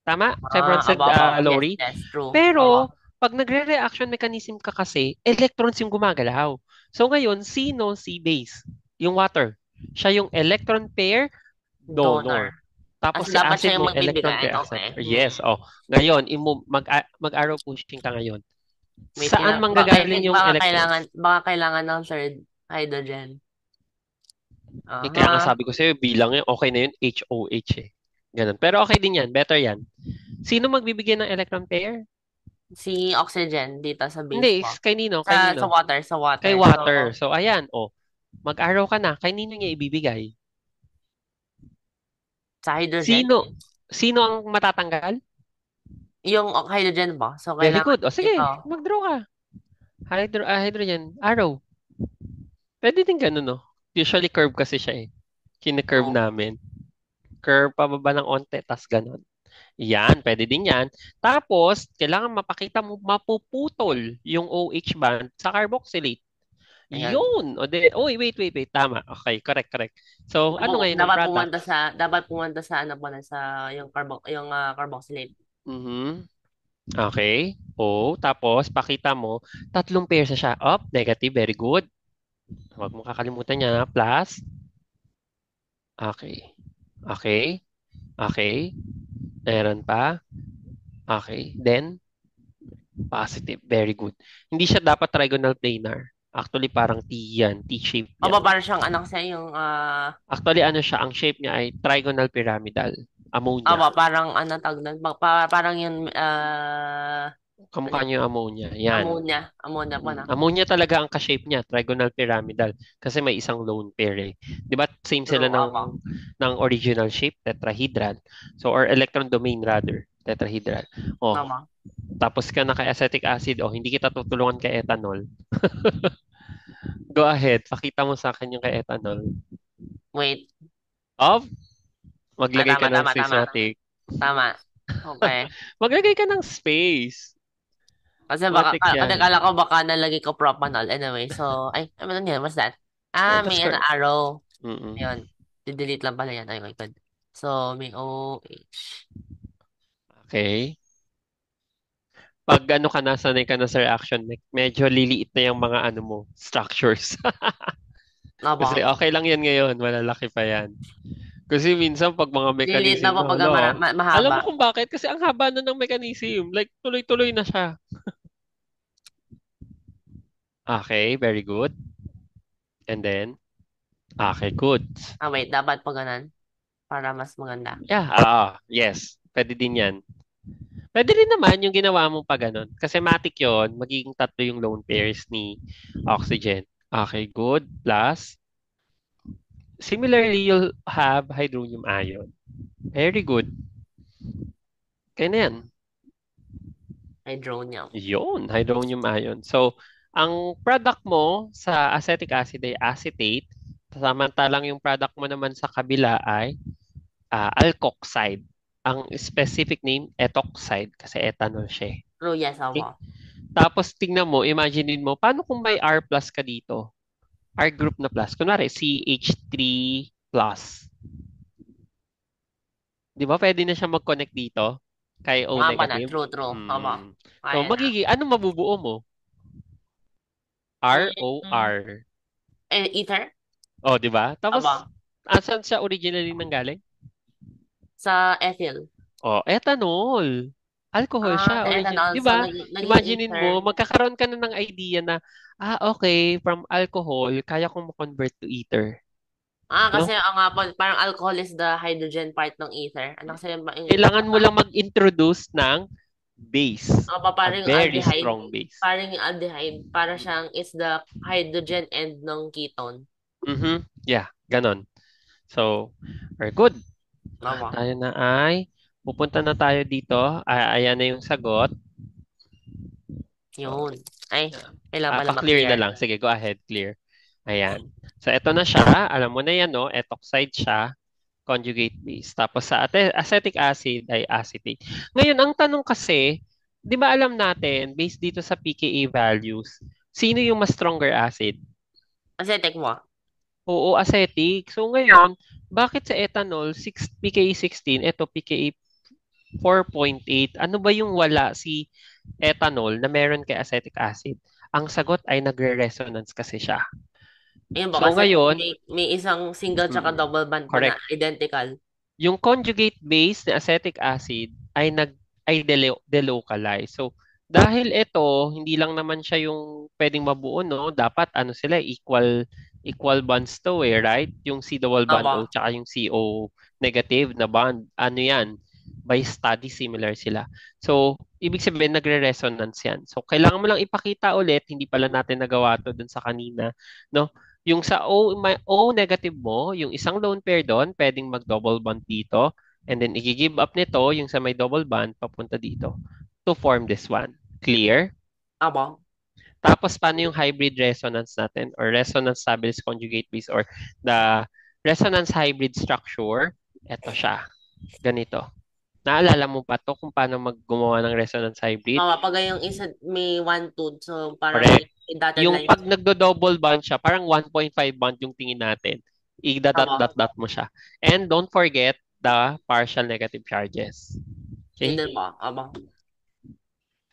Tama? Kay Bronson Aba. Yes, Lowry? yes, true. Pero, pag nagre-reaction mechanism ka kasi, electrons yung gumagalaw. So ngayon, sino si base? Yung water. Siya yung electron pair Donor. donor. Tapos si Dapat acid siya yung mo, electron magbibigay. pair Okay. acceptor. Yes, Ngayon, mag-arrow pushing ka ngayon. Wait, Saan I manggagaling think yung electrons? baka kailangan ng third hydrogen. Kaya nga Aha. sabi ko sa'yo, bilang yun, okay na yun, HOH eh. Ganun. Pero okay din yan, better yan. Sino magbibigay ng electron pair? Si oxygen dito sa Hindi, base mo. kay Nino, kay Sa Nino. water, sa Kay water. So, water. So, ayan, mag-arrow ka na. Kay Nino niya ibibigay. sa hydrogen. Sino? Sino ang matatanggal? Yung hydrogen ba? So, Very kailangan good. Sige, ito. mag-draw ka. Hydrogen, arrow. Pwede din ganun, no? Usually curve kasi siya eh. Kine-curve Oh, namin. Curve pababa ng onte, tas ganun. Yan, pwede din yan. Tapos, kailangan mapakita mo, mapuputol yung OH band sa carboxylate. ayan. Yun! Wait. Tama. Okay, correct. So, ano ngayon ang product? Dapat pumunta sa ano po na sa yung carboxylate. Mhm. Okay. Tapos pakita mo, tatlong pairs na siya. Negative. Very good. Huwag mo kakalimutan yan, ha? Plus. Okay. Okay. Okay. Meron pa. Okay. Then, positive. Very good. Hindi siya dapat trigonal planar. Actually, parang T yan. T-shape Aba, yan. parang siyang anak sa yung Actually, ano siya? Ang shape niya ay trigonal pyramidal. Ammonia. parang ano tawag doon? Parang yung ano Kamukha yun? niyo yung ammonia. Yan. Ammonia po na. Ammonia talaga ang ka-shape niya, trigonal pyramidal. Kasi may isang lone pair eh. Di ba same sila True, aba. ng original shape, tetrahedral. So, or electron domain rather, tetrahedral. Aba. Tapos ka na kay acetic acid, hindi kita tutulungan kay ethanol. Go ahead, pakita mo sa akin yung kay ethanol. Wait. Of, maglagay ka Tama, ng tama, tama. spacematic. Tama. Okay. Maglagay ka ng space. Matik Kasi yan. kala ko baka nalagay ko propanol. Anyway, so, ano yun? What's that? That's May ano, correct. arrow. Mm-mm. Ayun. Delete lang pala yan. Ay, my God. So, may OH. Okay. Pag ano ka na, sanay ka na sa reaction, medyo liliit na yung mga ano mo, structures. Kasi Aba. okay lang yan ngayon, malalaki pa yan. Kasi minsan pag mga Delete na mechanism po na, pag alam mahaba. mo kung bakit? Kasi ang haba na ng mechanism. Like, tuloy-tuloy na siya. Okay, very good. And then, okay, good. Wait. Dapat po ganun. Para mas maganda. Yeah, yes. Pwede din yan. Pwede rin naman yung ginawa mong pa ganun. Kasi matic yon, magiging tatlo yung lone pairs ni oxygen. Okay, good. Plus, similarly, you'll have hydronium ion. Very good. Kaya na yan. Hydronium. Yun, hydronium ion. So, ang product mo sa acetic acid ay acetate. Samantalang yung product mo naman sa kabila ay alkoxide. Ang specific name, ethoxide, kasi ethanol siya eh. True, yes, Okay? ako. Tapos tingnan mo, imaginein mo, paano kung may R plus ka dito? R group na plus. Kunwari, CH3 plus. Di ba pwede na siya mag-connect dito kay O Nga pala, negative? true, true. Tama. Hmm. So, Kaya na. magiging, ano mabubuo mo? Mm, mm. ROR. Ether? O, di ba? Tapos, Tama. asan siya originally nanggaling? Sa ethyl. O, ethanol. Alcohol siya Sa origin. ethanol. Di So, ba? naging Imaginein ether. mo, magkakaroon ka na ng idea na, okay, from alcohol, kaya kong ma-convert to ether. Kasi No? ang nga po, parang alcohol is the hydrogen part ng ether. Ano kasi Kailangan mo lang mag-introduce ng base. A parang yung very aldehyde. strong base. Parang yung aldehyde. Para siyang is the hydrogen end ng ketone. Mhm. Yeah, ganon. So, very good. Tama. Tayo na ay, pupunta na tayo dito. Ayan na yung sagot. So, Yun. Ay, kailangan pala pa-clear ma-clear. na lang. Sige, go ahead, clear. Ayan. So, ito na siya. Alam mo na yan, no? Ethoxide siya. Conjugate base. Tapos sa acetic acid ay acetate. Ngayon, ang tanong kasi, di ba alam natin, based dito sa pKa values, sino yung mas stronger acid? Acetic mo. Oo, acetic. So ngayon, bakit sa ethanol, pKa 16, ito pKa 4.8, ano ba yung wala si ethanol na meron kay acetic acid? Ang sagot ay nagre-resonance kasi siya. Ayun ba, So kasi ngayon, may isang single tsaka mm, double bond po na correct. identical. Yung conjugate base na acetic acid ay delocalize. So dahil ito, hindi lang naman siya yung pwedeng mabuo, no? Dapat ano sila, equal bonds to right? Yung C double bond O Tama. tsaka yung CO negative na bond. Ano yan? By study, similar sila. So, ibig sabihin, nagre-resonance yan. So, kailangan mo lang ipakita ulit, hindi pala natin nagawa to dun sa kanina, no? Yung sa O negative mo, yung isang lone pair doon, pwedeng mag-double bond dito. And then, i-give up nito, yung sa may double bond, papunta dito to form this one. Clear? Tama. Tapos, paano yung hybrid resonance natin or resonance stabilis conjugate base or the resonance hybrid structure? Ito siya. Ganito. Naalala mo pa to kung paano gumawa ng resonance hybrid? Tama, pag yung isa may one tooth, so parang Correct. may dotted Yung lines. pag nagdo-double bond siya, parang 1.5 bond yung tingin natin. Tama. I-dot-dot-dot mo siya. And don't forget the partial negative charges. Yun Okay? din ba? Tama.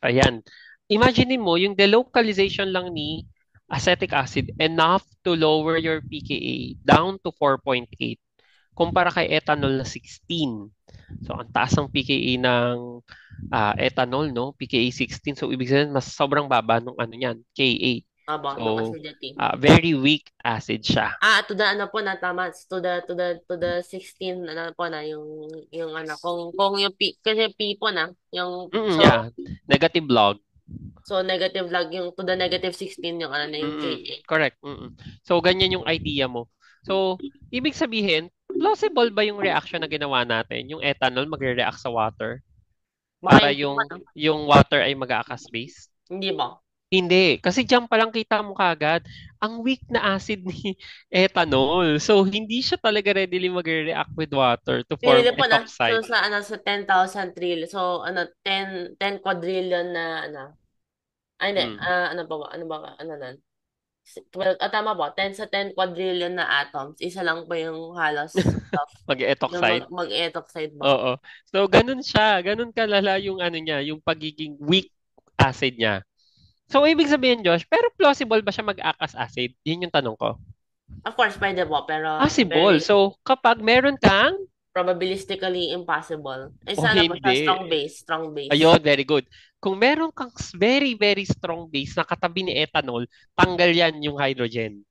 Ayan. Imagine mo, yung delocalization lang ni acetic acid enough to lower your pKa down to 4.8 kumpara kay ethanol na 16. So, ang taas ng pKa ng ethanol, no? pKa 16. So, ibig sabihin, mas sobrang baba nung ano yan, Ka. Tama, ng So, acidity. very weak acid siya. To the ano po na tama, to the 16 ano po na yung ano kung yung P kasi P po na yung Yeah, negative log. so negative log yung to the negative 16 yung ano na yung KA. Correct. So, ganyan yung idea mo. So, ibig sabihin, plausible ba yung reaction na ginawa natin? Yung ethanol magre-react sa water Baka para hindi pa yung no? yung water ay mag-aakas base? Hindi ba? Hindi. Kasi diyan pa lang kita mo kagad, ang weak na acid ni ethanol. So, hindi siya talaga readily magre-react with water to Pinili form po na. So ethoxide. sa ano sa 10,000 trillion. So ano 10 quadrillion na ano. Ay hindi, Mm. ano nan? 12, tama ba? 10 sa 10 quadrillion na atoms. Isa lang po yung halos stuff na Mag-ethoxide. mag-etoxide ba? Oo. So, ganun siya. Ganun kalala yung ano niya, yung pagiging weak acid niya. So, ibig sabihin, Josh, pero plausible ba siya mag-akas acid? Yun yung tanong ko. Of course, pwede po, pero Possible. very So, kapag meron kang, probabilistically impossible. Ay, o sana po siya, hindi. strong base, strong base. Ayun, very good. Kung meron kang very, very strong base na katabi ni ethanol, tanggal yan yung hydrogen.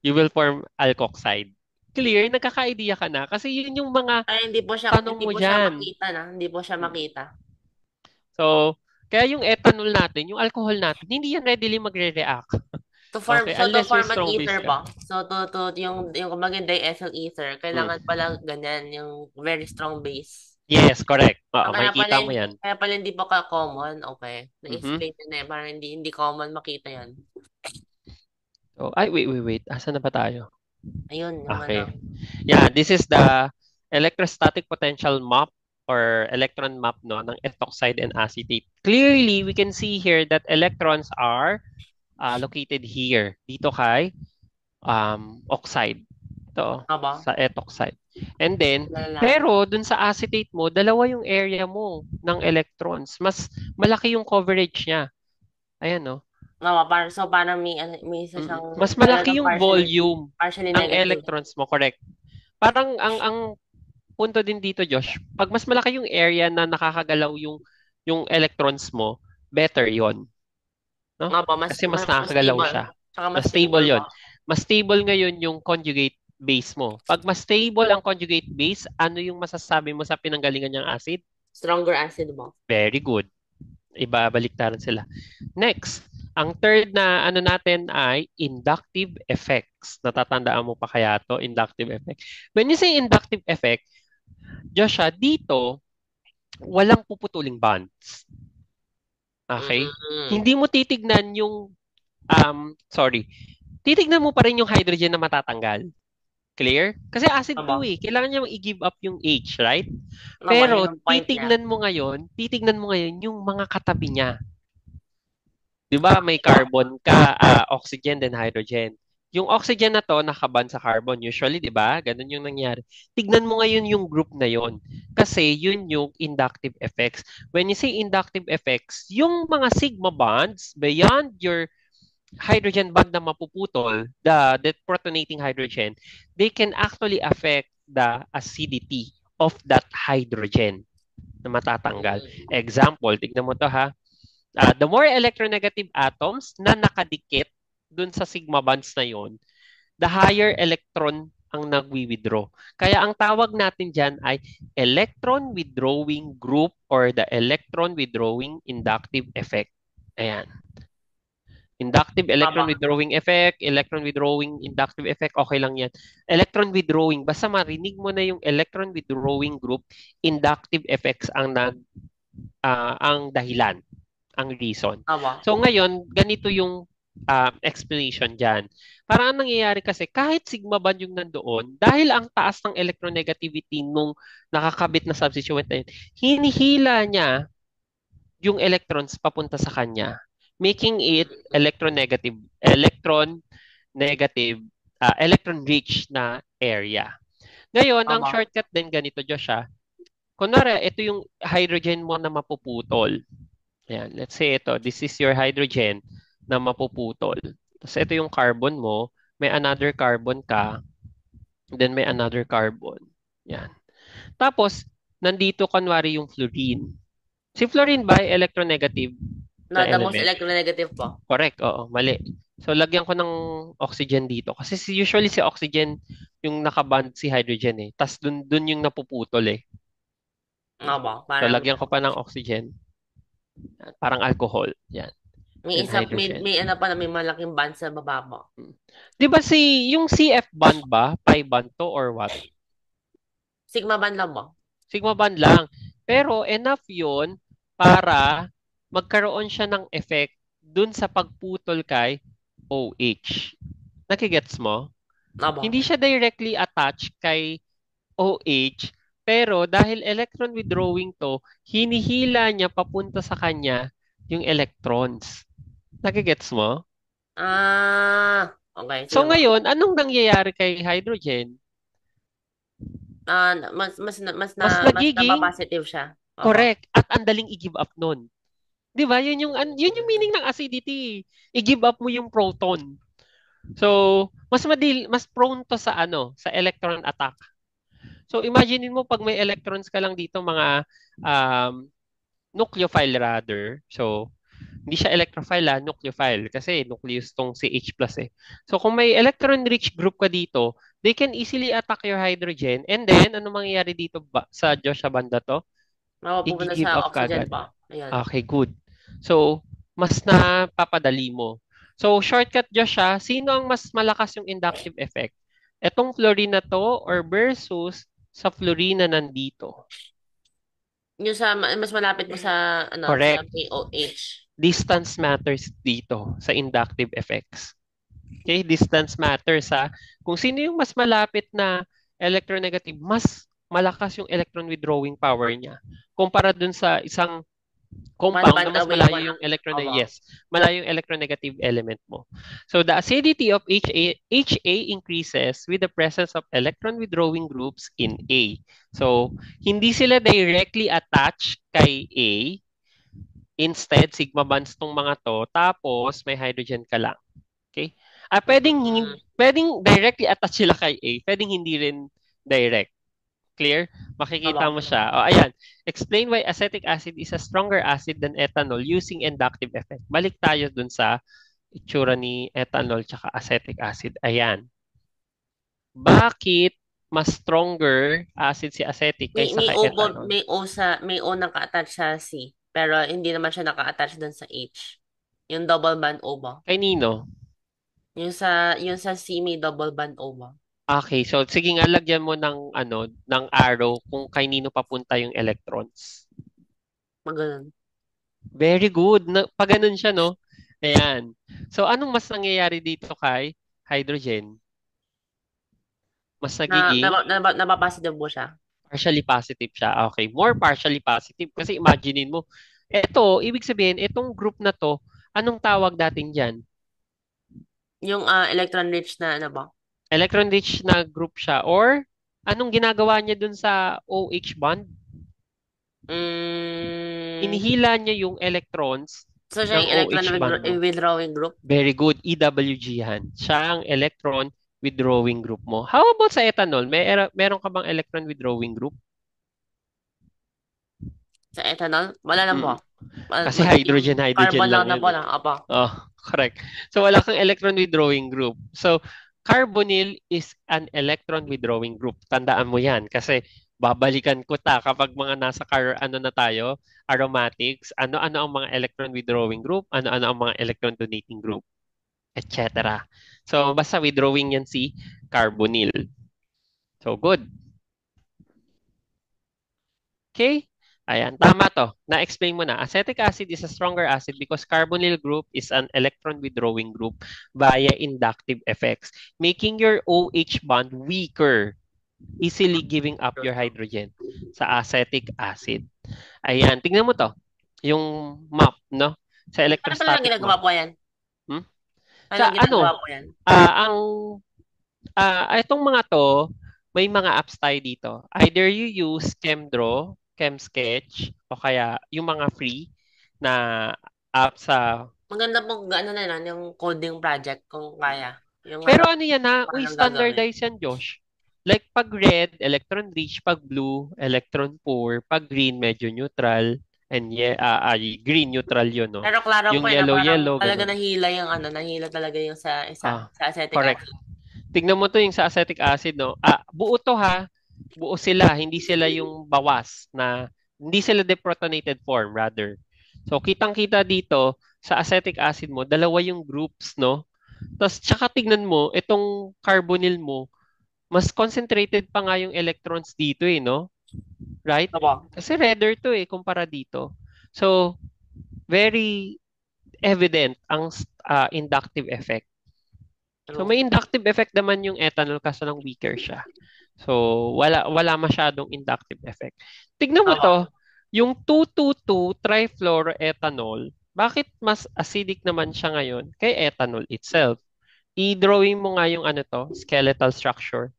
You will form alkoxide. Clear? Nagkaka-idea ka na? Kasi yun yung mga Ay, tanong hindi mo po siya dyan. makita na, hindi po siya Mm. makita. So, kaya yung ethanol natin, yung alcohol natin, hindi yan readily magre-react. Okay, To unless you're form an strong base ether ka. ba? So, yung kumbaga diethyl ether, kailangan Mm. pala ganyan, yung very strong base. Yes, correct. Oo, Kaya pala, makikita mo yan. kaya pala hindi pa ka-common, okay. Mhm. Na-explain na eh, parang hindi common makita yan. So, ay, wait. Asan na ba tayo? Ayun, yung ano. Okay. Yeah, this is the electrostatic potential map or electron map no ng ethoxide and acetate. Clearly, we can see here that electrons are located here. Dito kay oxide. Ito, Aba, sa ethoxide. And then, lalaki. pero dun sa acetate mo, dalawa yung area mo ng electrons. Mas malaki yung coverage niya. Ayan, no? So parang may isa Mm. siyang Mas malaki talagang yung volume partially ng negative. electrons mo, correct? Parang ang punto din dito, Josh, pag mas malaki yung area na nakakagalaw yung electrons mo, better yon, no? Nga ba, Kasi mas mas nakakagalaw stable. siya. Tsaka mas Mas stable stable ba? yon. Mas stable ngayon yung conjugate base mo. Pag mas stable ang conjugate base, ano yung masasabi mo sa pinanggalingan niyang acid? Stronger acid ba? Very good. Ibabaliktaran sila. Next, ang third na ano natin ay inductive effects. Natatandaan mo pa kaya to, inductive effect? When you say inductive effect, Joshua, dito, walang puputuling bonds. Okay? Mm. Hindi mo titignan yung, sorry, titignan mo pa rin yung hydrogen na matatanggal. Clear? Kasi acid to Aba, eh. Kailangan niya i-give up yung H, right? yun Pero ang point niya. titignan mo ngayon yung mga katabi niya. 'Di ba may carbon ka, oxygen, then hydrogen. Yung oxygen na to nakaban sa carbon usually, 'di ba? Ganun yung nangyari. Tignan mo ngayon yung group na yon. Kasi yun yung inductive effects. When you say inductive effects, yung mga sigma bonds beyond your hydrogen bond na mapuputol, the protonating hydrogen, they can actually affect the acidity of that hydrogen na matatanggal. Mm. Example, tignan mo to ha. The more electronegative atoms na nakadikit dun sa sigma bonds na yon, the higher electron ang nagwi-withdraw. Kaya ang tawag natin dyan ay electron withdrawing group or the electron withdrawing inductive effect. Ayan. Inductive electron Aba, withdrawing effect, electron withdrawing inductive effect, okay lang yan. Electron withdrawing, basta marinig mo na yung electron withdrawing group, inductive effects ang dahilan, ang reason. aba. So ngayon, ganito yung explanation dyan. Parang ang nangyayari kasi, kahit sigma bond yung nandoon, dahil ang taas ng electronegativity nung nakakabit na substituent na yun, hinihila niya yung electrons papunta sa kanya, making it electron-rich na area. Ngayon, ang Aba. shortcut din ganito, Joshua. Kunwari, ito yung hydrogen mo na mapuputol. Ayan, let's say ito, this is your hydrogen na mapuputol. Tapos ito yung carbon mo, may another carbon ka, then may another carbon. Yan. Tapos, nandito kunwari yung fluorine. Si fluorine ba ay electronegative na The most element? electronegative po. Correct, oo, mali. So, lagyan ko ng oxygen dito. Kasi usually si oxygen yung nakaband si hydrogen eh. Tapos dun yung napuputol eh. Aba, So, parang lagyan ko pa ng oxygen. Parang alcohol. Yan. may Then isa, hydrogen. may ano pa na may malaking band sa baba po. Hmm. Di ba yung CF band ba? Pi band to or what? Sigma band lang po. Sigma band lang. Pero enough yun para magkaroon siya ng effect dun sa pagputol kay OH. Nakigets mo? Aba. Hindi siya directly attached kay OH, pero dahil electron withdrawing to, hinihila niya papunta sa kanya yung electrons. Nakigets mo? Okay, So sige po. ngayon, anong nangyayari kay hydrogen? Mas Mas nagiging napapositive siya. Aba. correct at ang daling i-give up nun. 'Di ba? Yun yung meaning ng acidity. I-give up mo yung proton. So, mas prone to sa sa electron attack. So, imaginein mo pag may electrons ka lang dito, mga um, nucleophile rather. So, hindi siya electrophile, nucleophile. Kasi nucleus tong CH plus eh. So, kung may electron-rich group ka dito, they can easily attack your hydrogen. And then, ano mangyayari dito ba, sa Joshua banda to? Mapupunta I-give sa up oxygen kagad. pa. Ayan. Okay, good. So, mas napapadali mo. So, shortcut Joshua, sino ang mas malakas yung inductive effect? Etong fluorine na to or versus sa fluorine na nandito? Yung mas malapit mo sa, sa Correct. POH. Distance matters dito sa inductive effects. Okay, distance matters sa kung sino yung mas malapit na electronegative, mas malakas yung electron withdrawing power niya kumpara dun sa isang One Compound na band mas away po malayo na. yung electron, Opo. yes, malayo yung electronegative element mo. So the acidity of HA increases with the presence of electron withdrawing groups in A. So hindi sila directly attached kay A. Instead, sigma bonds tong mga to, tapos may hydrogen ka lang. Okay? Mm, Pwedeng directly attached sila kay A, pwedeng hindi rin direct. Clear? Makikita opo. mo siya. O, ayan. Explain why acetic acid is a stronger acid than ethanol using inductive effect. Balik tayo dun sa itsura ni ethanol tsaka acetic acid. Ayan. Bakit mas stronger acid si acetic kaysa May kay O po, ethanol? may O naka-attach sa C. Pero hindi naman siya naka-attach dun sa H. Yung double band O ba? Kay Nino? Yung sa C may double band O ba? Okay, so sige nga, lagyan mo ng, ng arrow kung kay Nino papunta yung electrons. Maganon. Very good. Pag ganun siya, no? Ayan. So, anong mas nangyayari dito kay hydrogen? Mas nagiging Napapositive po siya. partially positive siya. Okay, more partially positive. Kasi imaginein mo, ibig sabihin, itong group na to, anong tawag natin dyan? Yung electron rich na ano ba? Electron-rich na group siya. Or, anong ginagawa niya dun sa OH bond? Mm, Hinihila niya yung electrons so siya ng yung OH electron bond mo. withdrawing group? Very good. EWG yan. Siya ang electron withdrawing group mo. How about sa ethanol? Meron ka bang electron withdrawing group? Sa ethanol? Wala lang po. Mm. Kasi hydrogen, hydrogen Carbon lang lang na yun po eh. lang. Apa. Oh, correct. So wala kang electron withdrawing group. So carbonyl is an electron withdrawing group. Tandaan mo yan kasi babalikan ko kapag mga nasa ano na tayo, aromatics, ano-ano ang mga electron withdrawing group, ano-ano ang mga electron donating group, etc. So basta withdrawing yan si carbonyl. So good. Okay? Ayan, tama to. Na-explain mo na. Acetic acid is a stronger acid because carbonyl group is an electron withdrawing group via inductive effects, making your OH bond weaker, easily giving up your hydrogen sa acetic acid. Ayan, tingnan mo to. Yung map, no? Sa Paano pala electrostatic ginagawa map. po yan? Hmm? Sa Paano ginagawa po yan? ang itong mga to, may mga apps tayo dito. Either you use ChemDraw, ChemSketch, o kaya yung mga free na app sa... Maganda po ano na lang, yung coding project kung kaya. Yung Pero ano, ano yan ha? Uy, paano gagawin. standardize yan, Josh. Like pag red, electron rich. Pag blue, electron poor. Pag green, medyo neutral. And green, neutral yun, no? Pero klaro po Yung yun, na yellow, parang yellow, talaga ganun. nahila talaga yung sa isa, Ah, sa acetic correct. acid. Tignan mo to yung sa acetic acid, no? Buo to ha. Buo sila, hindi sila yung bawas na hindi sila deprotonated form rather. So kitang-kita dito sa acetic acid mo, dalawa yung groups, no? Tapos tsaka tignan mo, itong carbonyl mo, mas concentrated pa nga yung electrons dito eh, no? Right? Opo. Kasi redder to eh, kumpara dito. So, very evident ang inductive effect. So True. may inductive effect naman yung ethanol kaso lang weaker siya. So wala masyadong inductive effect. Tignan mo Opo. to, yung 222 trifluoroethanol, bakit mas acidic naman siya ngayon kay ethanol itself? I-drawing mo nga yung skeletal structure.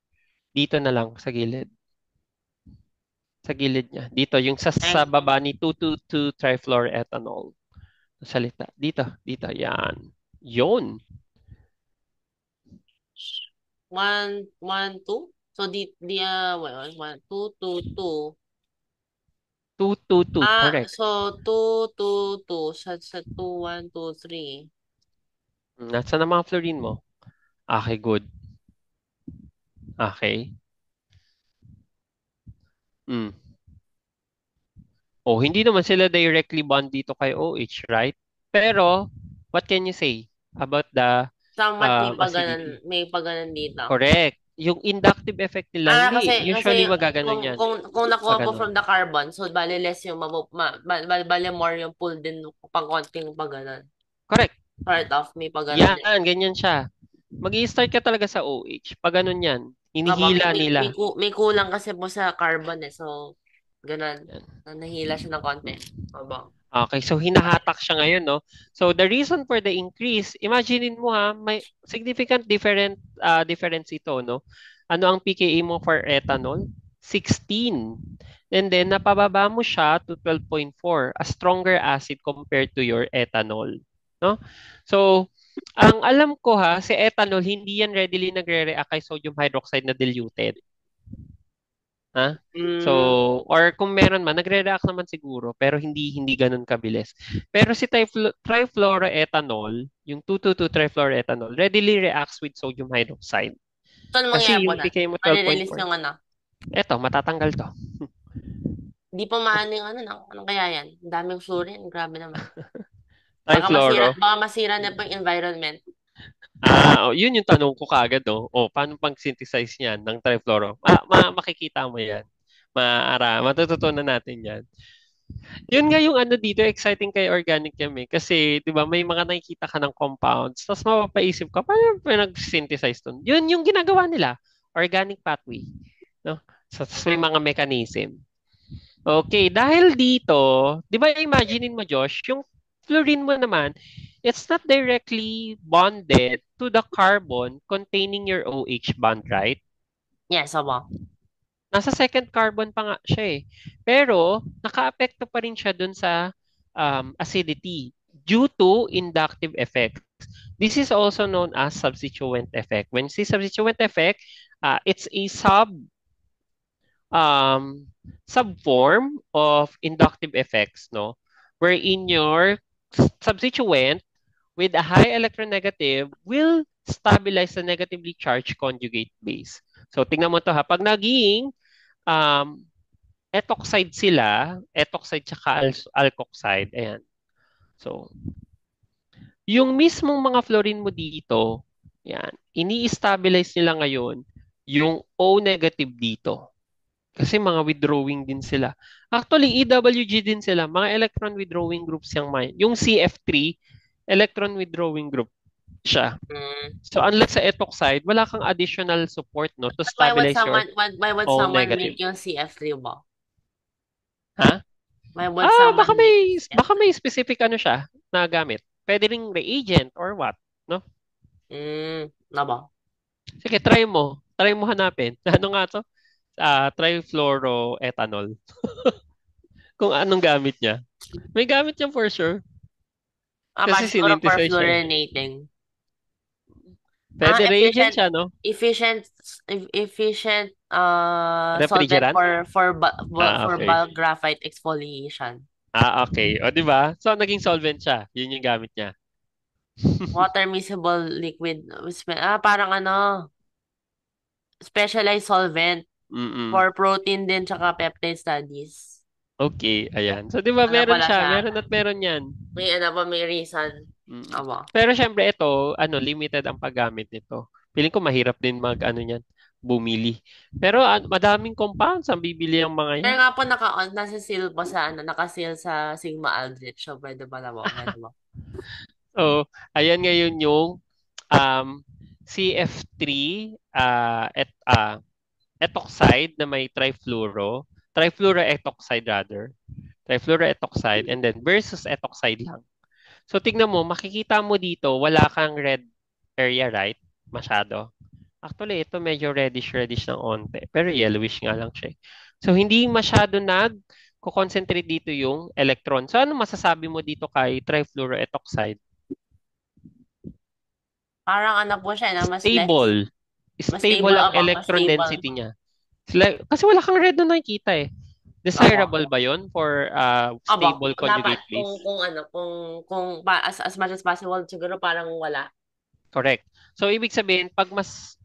Dito na lang sa gilid. Sa gilid niya. Dito, yung sa Eh, baba ni 222 trifluoroethanol. Salita. Dito. Yan. Yun. 1, 1, 2. So, well, 1, 2, 2, 2. 222, correct. So 2, 2, 2. Sa 2, 1, 2, 3. Nasaan ang mga fluorine mo? Okay, good. Okay. Mm. Oh, hindi naman sila directly bond dito kay OH, right? Pero, what can you say about the Somewhat acidity? may paganan dito. Correct. Yung inductive effect nila, Kasi, hindi. Usually, kung, magaganon yan. kung nakuha Pag po ano. from the carbon, so bali less yung bali more yung pull din pang konting paganan. Correct. Part of, may paganan din. Yan, ganyan siya. Mag-i-start ka talaga sa OH. Pag ganun yan, Opo, hinihila nila. may kulang kasi po sa carbon eh. So, ganun. Yan. Nahila siya ng konti. Opo. Okay, so hinahatak siya ngayon, no? So the reason for the increase, imaginein mo ha, may significant difference ito, no? Ano ang pKa mo for ethanol? 16. And then napababa mo siya to 12.4, a stronger acid compared to your ethanol, no? So ang alam ko ha, si ethanol hindi yan readily nagre-react kay sodium hydroxide na diluted. Ha? So, Mm. or kung meron man, nagre-react naman siguro, pero hindi ganun kabilis. Pero si trifluoroethanol, yung 2,2,2-trifluoroethanol, readily reacts with sodium hydroxide. So, ano mangyayari Kasi po yung na? pKa mo Mare-release 12.4. yung ano? Eto, matatanggal to. Di pa maano yung ano, ano kaya yan? Ang daming fluorine, grabe naman. Trifluoro. Baka masira na po yung environment. Yun yung tanong ko kaagad, no? Paano pag-synthesize niyan ng trifluoro? Makikita mo yan. Matututunan natin yan. Yun nga yung ano dito, exciting kay organic chem eh. Kasi, di ba, may mga nakikita ka ng compounds, tapos mapapaisip ka, paano pinag-synthesize dun? Yun yung ginagawa nila, organic pathway. No? So, tapos may mga mechanism. Okay, dahil dito, di ba, imaginein mo, Josh, yung fluorine mo naman, it's not directly bonded to the carbon containing your OH bond, right? Yes, opo. Nasa second carbon pa nga siya eh. Pero, naka-apekto pa rin siya dun sa acidity due to inductive effect. This is also known as substituent effect. When you see substituent effect, it's a um, subform of inductive effects, no? Wherein your substituent with a high electronegative will stabilize the negatively charged conjugate base. So, tingnan mo to ha. Pag naging um, etoxide sila, etoxide tsaka alkoxide. Ayan. So, yung mismong mga fluorine mo dito, yan, ini-stabilize nila ngayon yung O negative dito. Kasi mga withdrawing din sila. Actually, EWG din sila. Mga electron withdrawing groups yung mga. Yung CF3, electron withdrawing group siya. Mm. So, unlike sa etoxide, wala kang additional support no to Why would stabilize your O someone negative. make yung CF3 ba? Ha? Why would someone make Baka CF3? may specific ano siya na gamit. Pwede ring reagent or what, no? Na ba? Sige, try mo. Try mo hanapin. Ano nga to? Trifluoroethanol. Kung anong gamit niya. May gamit niya for sure. Baka Kasi siguro for sinynthesize siya eh. fluorinating. Pwede reagent Efficient, siya, no? efficient, efficient, solvent Refrigerant? for Okay. bulk graphite exfoliation. Okay. O, di ba? So, naging solvent siya. Yun yung gamit niya. Water miscible liquid. Parang ano, specialized solvent Mm-mm. for protein din tsaka peptide studies. Okay, ayan. So, di ba, Ano meron pala siya. siya? Meron at meron yan. May ano ba, may reason. Mm. Aba. Pero syempre ito, limited ang paggamit nito. Feeling ko mahirap din ano niyan, bumili. Pero madaming compounds ang bibili ang mga Kaya yan. nga po nasa seal po sa ano, naka-seal sa Sigma Aldrich. So, pwede ba na po? Pwede ba? So, ayan ngayon yung um, CF3 etoxide na may trifluoroetoxide rather. Trifluoroetoxide and then versus etoxide lang. So, tignan mo, makikita mo dito, wala kang red area, right? Masyado. Actually, ito medyo reddish-reddish ng onte. Pero yellowish nga lang siya. So, hindi masyado concentrate dito yung electron. So, ano masasabi mo dito kay trifluoroetoxide? Parang ano po siya, na mas less, Stable. mas Stable stable ang ako, mas electron stable. density niya. Kasi wala kang red na nakikita eh. Aba. Desirable ba yon for Aba, stable dapat conjugate base? kung ano, as much as possible, siguro parang wala. Correct. So, ibig sabihin, pag mas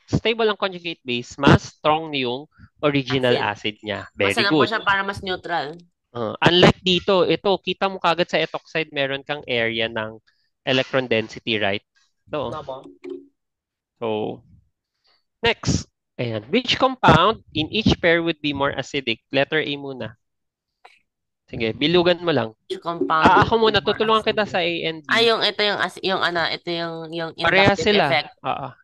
stable ang conjugate base, mas strong yung original Acid. acid niya. Mas Very ano po good. siya, para mas neutral. Unlike dito, ito, kita mo kagad sa etoxide, meron kang area ng electron density, right? So, Aba. so next. Ayan. Which compound in each pair would be more acidic? Letter A muna. Sige, bilugan mo lang. Compound Ako with muna, more tutulungan kita acidic. sa A and B. Ito yung ano, ito yung Parehas inductive sila. effect.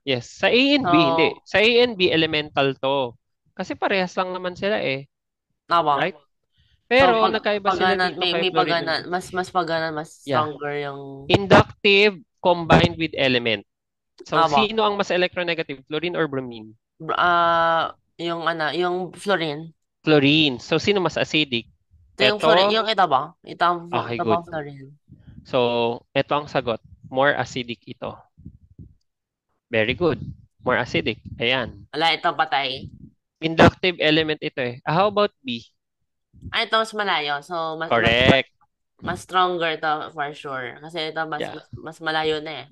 Yes. Sa A and B, hindi. So, Sa A and B, elemental to. Kasi parehas lang naman sila eh. aba. Right? So, Pero nagkaiba sila paganan, dito kay may fluorine and paganan, mas paganan, mas yeah. stronger yung, Inductive combined with element. So, abo, sino ang mas electronegative, fluorine or bromine? yung yung fluorine. Fluorine. So, sino mas acidic? Ito yung fluorine, Eto, yung ito ba? okay, Ito ba good. fluorine? So, eto ang sagot. More acidic ito. Very good. More acidic. Ayan. Wala, ito patay. Inductive element ito eh. How about B? Ito mas malayo. So, Correct. mas stronger to for sure. Kasi ito Yeah. mas malayo na eh.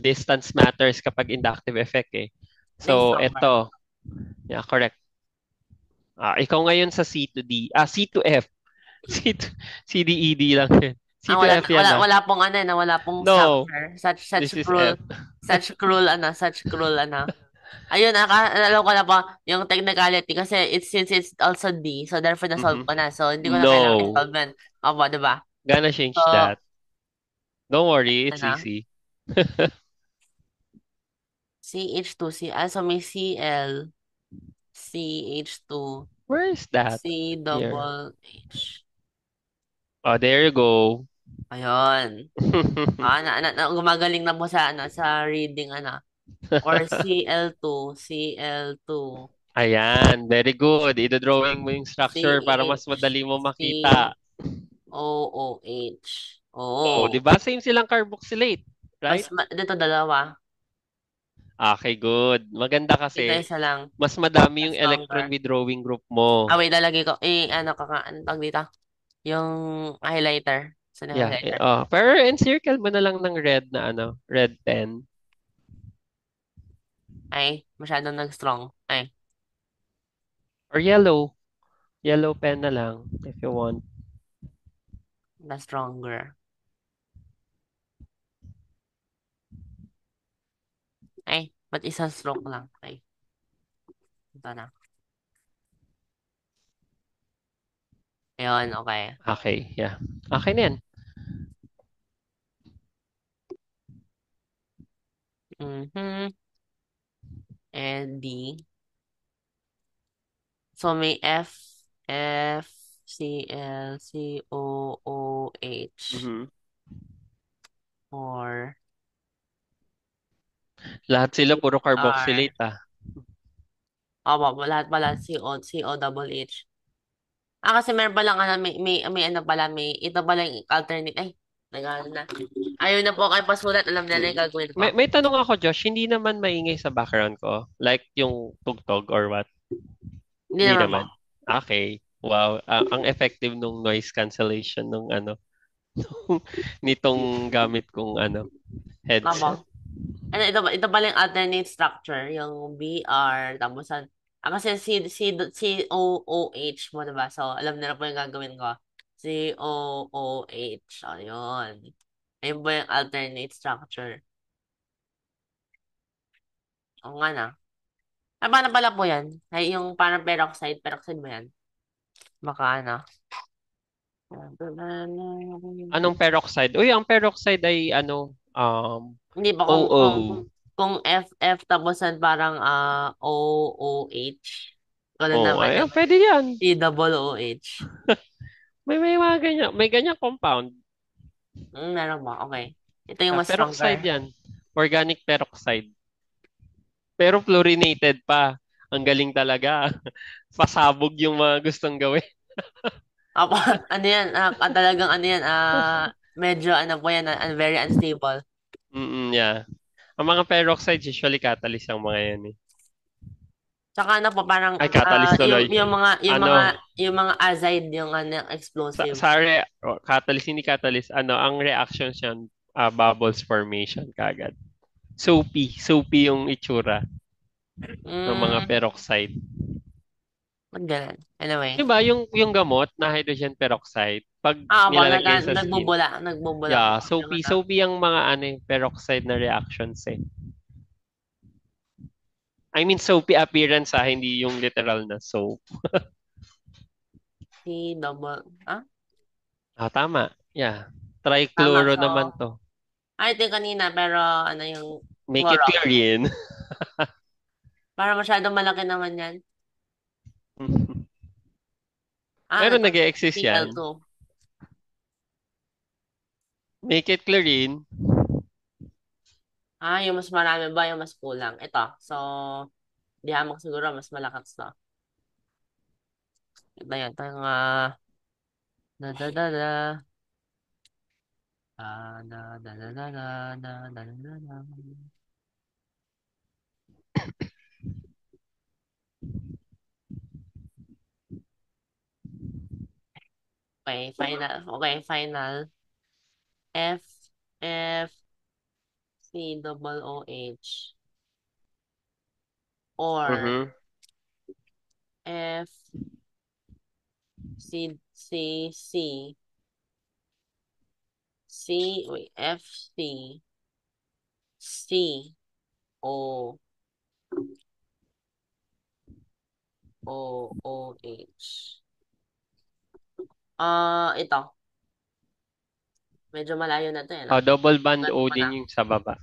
Distance matters kapag inductive effect eh. Ito yung So, stronger. eto. Yeah, correct. Ikaw ngayon sa C to D. C to F. C to, C, D, E, D lang yun. C to F yan Wala pong wala pong No, structure. this is F. Such cruel Ayun, alam ko na po yung technicality kasi since it's also D, so therefore na-solve Mhm. ko na. So, hindi ko na kailangan No. i-solve yan. Opo, diba? Gonna So, change that. Don't worry, it's ano? easy. CH2, so may Cl, CH2, Where is that? C Here. double H. Oh, there you go. Ayun. Gumagaling na po sa sa reading or Cl2, Ayan, very good. Idodrawing mo yung structure para mas madali mo makita. CH2OOH. Oh, di Oo. ba? Same silang carboxylate, right? Dito dalawa. Okay, good. Maganda Dito kasi isa lang. mas madami Mas yung stronger. electron withdrawing group mo. Wait, lalagay ko. Ano tawag dito? Yung highlighter. Saan yung Yeah. highlighter? Pero encircle mo na lang ng red na red 10. Ay, masyadong nag-strong. Ay, Or yellow. Yellow pen na lang if you want. na stronger. Ay, ba't isang stroke lang? Ay, ito na. Ayun, okay. Okay, yeah. Okay na yan. Mhm. And D. So may FClCOOH Mhm. or Lahat sila puro R. carboxylate ah. Lahat pala CO double H. Kasi meron palang may ano pala, ito pala yung alternate. Ay, nagano na. Ayaw na po kayo pasulat. Alam na yung gagawin ko. May tanong ako, Josh. Hindi naman maingay sa background ko. Like yung tugtog or what? Hindi Hindi naman po. naman. Okay. Wow. Ang effective nung noise cancellation nung nitong gamit kong Opo. headset. Ito pala yung alternate structure, yung BR, tapos kasi COOH mo, diba? So, alam nila po yung gagawin ko. COOH. Ayun. Ayun po yung alternate structure. O nga na. Paano pala po yan? Ay, yung parang peroxide ba yan? Baka Anong peroxide? Uy, ang peroxide ay Hindi pa OO. kung FF tapusan parang OOH. Ganun Oh, naman ay, yung pwede yan. COOH. May mga ganyan. May ganyan compound. Meron ba? Okay. Ito yung mas Peroxide stronger. yan. Organic peroxide. Pero fluorinated pa. Ang galing talaga. Pasabog yung mga gustong gawin. Apo, ano yan? Talagang ano yan? Medyo po yan, very unstable. Yeah. Ang mga peroxides usually catalyst ang mga yan eh. Tsaka po parang Ay, catalyst tuloy. Ano, yung mga azide yung explosive. catalyst, hindi catalyst. Ang reaction siya, bubbles formation kagad. Soapy. Soapy yung itsura ng mga Mm, peroxide. ba't ganun? Anyway. Diba, yung gamot na hydrogen peroxide, pag Opo, nilalagay sa skin, nagbubula po. yeah, Yung soapy. Soapy ang mga peroxide na reactions eh. I mean, soapy appearance hindi yung literal na soap. C double, Tama. Yeah. Tama. Trichloro So, naman to. ito yung kanina, pero yung Make it chloro. clear yun. Para masyadong malaki naman yan. Ah, Pero nag-e-exist yan. nag-Cl2. Make it chlorine. Ah, yung mas marami ba, yung mas kulang? Ito. So, di hamak siguro, mas malakas to. Ito yan. Ito yung, da da da da. Da da da da da da da da da da. Okay, final. Okay, final. F, F, C, double O, H. Or, Mhm. F, C, C, C. C, wait, F, C, C, O, O, O, H. Ito. Medyo malayo na to eh, no? Double band Ganun O ko na. din yung sa baba.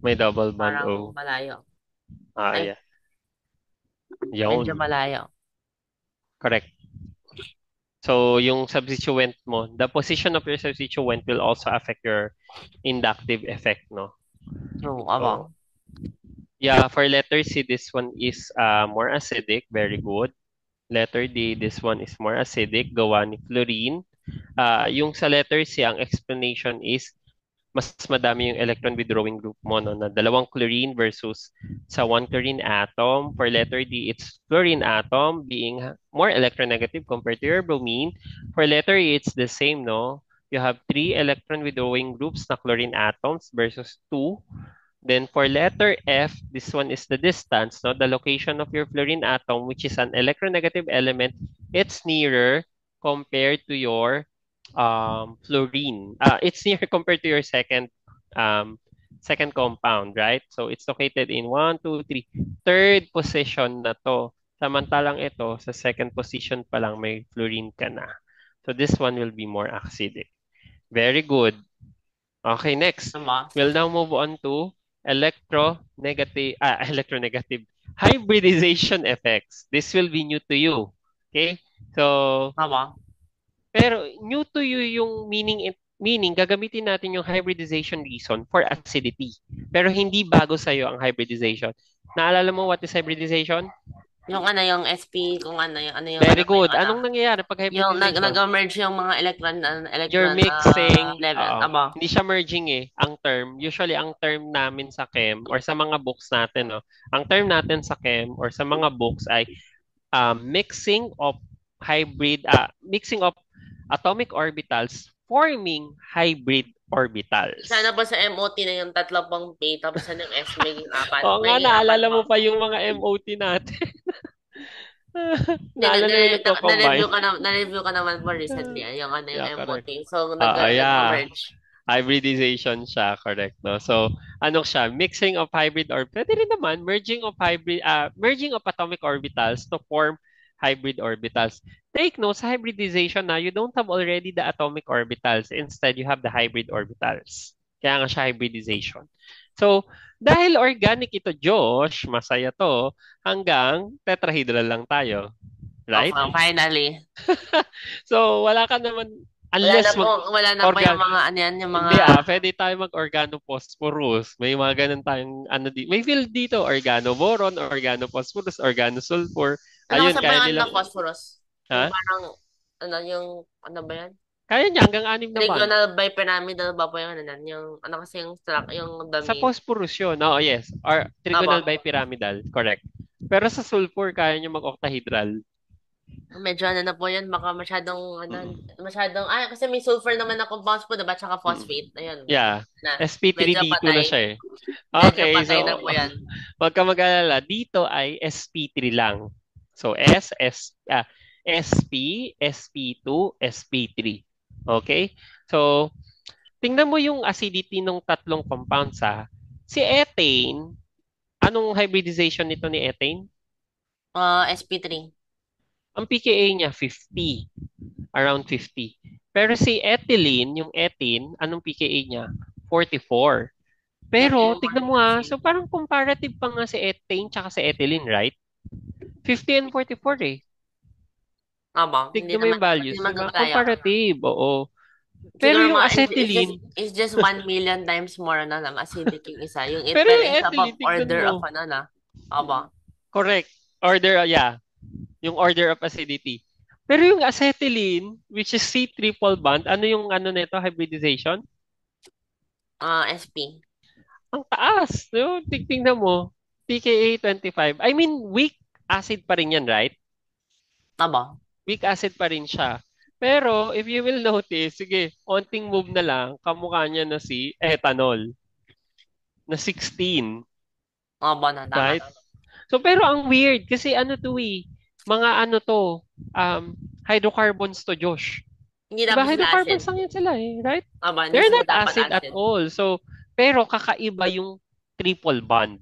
May double band Parang O. malayo. Ay, Yeah. medyo Yun. malayo. Correct. So, yung substituent mo, the position of your substituent will also affect your inductive effect, no? True, So, aba. yeah, for letter C, this one is more acidic. Very good. Letter D, this one is more acidic. Gawa ni fluorine. Yung sa letter C, ang explanation is mas madami yung electron withdrawing group mo, no? Na dalawang chlorine versus sa one chlorine atom. For letter D, it's fluorine atom being more electronegative compared to your bromine. For letter E, it's the same, no? You have three electron withdrawing groups na chlorine atoms versus two. Then for letter F, this one is the distance, no? The location of your fluorine atom, which is an electronegative element, it's nearer compared to your fluorine. It's near compared to your um, second compound, right? So it's located in one, two, three, third position na to. Samantalang ito, sa second position pa lang may fluorine ka na. So this one will be more acidic. Very good. Okay, next. Aba. We'll now move on to electronegative hybridization effects. This will be new to you. Okay? So, Aba. pero new to you yung meaning gagamitin natin yung hybridization reason for acidity. Pero hindi bago sa iyo ang hybridization. Naalala mo what is hybridization? Yung ano, yung SP, kung ano Very ba yung good. ano. Anong nangyayari pag Yung hybridization? nag-merge yung mga You're electron mixing, level. Aba. hindi siya merging eh. Ang term, usually ang term namin sa chem or sa mga books natin, no, ang term natin sa chem or sa mga books ay mixing of atomic orbitals forming hybrid Sana orbitals. ba sa MOT na yung tatlo pang P, tapos ano yung S maging apat? Oo nga, Magiging apat naalala pa. mo pa yung mga MOT natin. Hindi, Naalala mo yung nagko-combine. na-review ka naman po recently, yung ano yung Yeah, correct. MOT. So, Yeah. nag-merge. Hybridization siya, correct, no? So, ano siya? Mixing of hybrid or pwede rin naman merging of atomic orbitals to form hybrid orbitals. Take note, sa hybridization na you don't have already the atomic orbitals. Instead, you have the hybrid orbitals. Kaya nga siya hybridization. So, dahil organic ito, Josh, masaya to, hanggang tetrahedral lang tayo. Of, Right? finally. So, wala ka naman, unless Wala na po yung organ mga, ano yan, yung mga, hindi pwede tayo mag-organophosphorus. May mga ganun tayong ano may field dito, organoboron, organophosphorus, organosulfur. ano Ayun, sa kaya mga nilang phosphorus? Yung ha? parang, ano ba yan? Kaya niya hanggang anim na bond. Regional bipyramidal ba po yung ano yan? Yung, ano kasi yung struct, yung Sa domain. phosphorus yun. Oo, yes. Or trigonal Aba. bipyramidal. Correct. Pero sa sulfur, kaya niya mag-octahedral. Medyo ano na po yan, baka Mm. kasi may sulfur naman na compounds po, diba? Tsaka Mm. phosphate. Ayun, Yeah. na. Medyo sp3d2 na patay. siya eh. Medyo Okay, patay na so po yan. wag ka mag-alala. Dito ay sp3 lang. So sp, sp2, sp3. Okay? So, tingnan mo yung acidity ng tatlong compounds ha. Si ethane, anong hybridization nito ni ethane? SP3. Ang pKa niya 50, around 50. Pero si ethylene, yung ethene, anong pKa niya? 44. Pero, Ethylene tignan mo ha, 46. so parang comparative pa nga si ethane tsaka si ethylene, right? 50 and 44 eh. Aba, Tignan mo yung hindi values, di naman ba? kaklaya. Comparative, oo. Pero Siguro yung mga, acetylene, it's just 1 million times more na lang acidic yung isa. pero Pero yung it's ethylene, above tignan order of mo. ano na. Aba. Correct. Order, yeah. Yung order of acidity. Pero yung acetylene, which is C triple bond, ano yung ano nito, hybridization? SP. Ang taas. No? Tingnan mo. pKa 25. I mean, weak acid pa rin yan, right? Aba. Weak acid pa rin siya. Pero, if you will notice, sige, onting move na lang, kamukha niya na si ethanol na 16, Aba na, tama. right? So, pero ang weird, kasi ano to eh, mga ano to, hydrocarbons to, Josh. Hindi Diba, dapat sila acid. hydrocarbons lang yan sila eh, right? Aba, hindi They're sila not dapat acid at acid. all. So, pero kakaiba yung triple bond.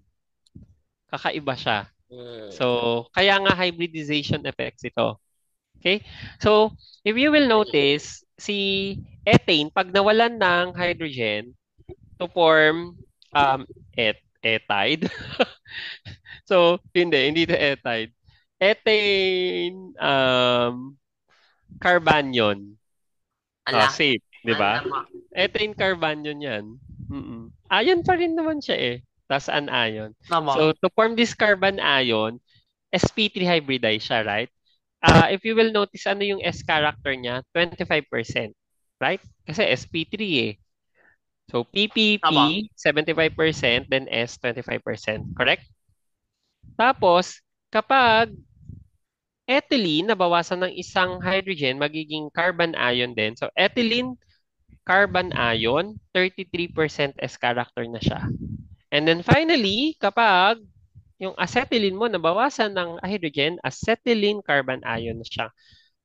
Kakaiba siya. Hmm. So, kaya nga hybridization effects ito. Okay? So, if you will notice, si ethane, pag nawalan ng hydrogen to form etide. So, hindi to etide. Ethane carbanion. Ala. Safe, 'di ba? Tama. Ethane carbanion 'yan. Mm. Ion pa rin naman siya eh. Tas anion. Tama. So, to form this carbon ion, sp3 hybridize siya, right? If you will notice, ano yung S character niya? 25%. Right? Kasi sp3 eh. So, PPP, Tama. 75%, then S, 25%. Correct? Tapos, kapag ethylene, nabawasan ng isang hydrogen, magiging carbon ion din. So, ethylene, carbon ion, 33% S character na siya. And then finally, kapag yung acetylene mo nabawasan ng hydrogen, acetylene carbon ion na siya.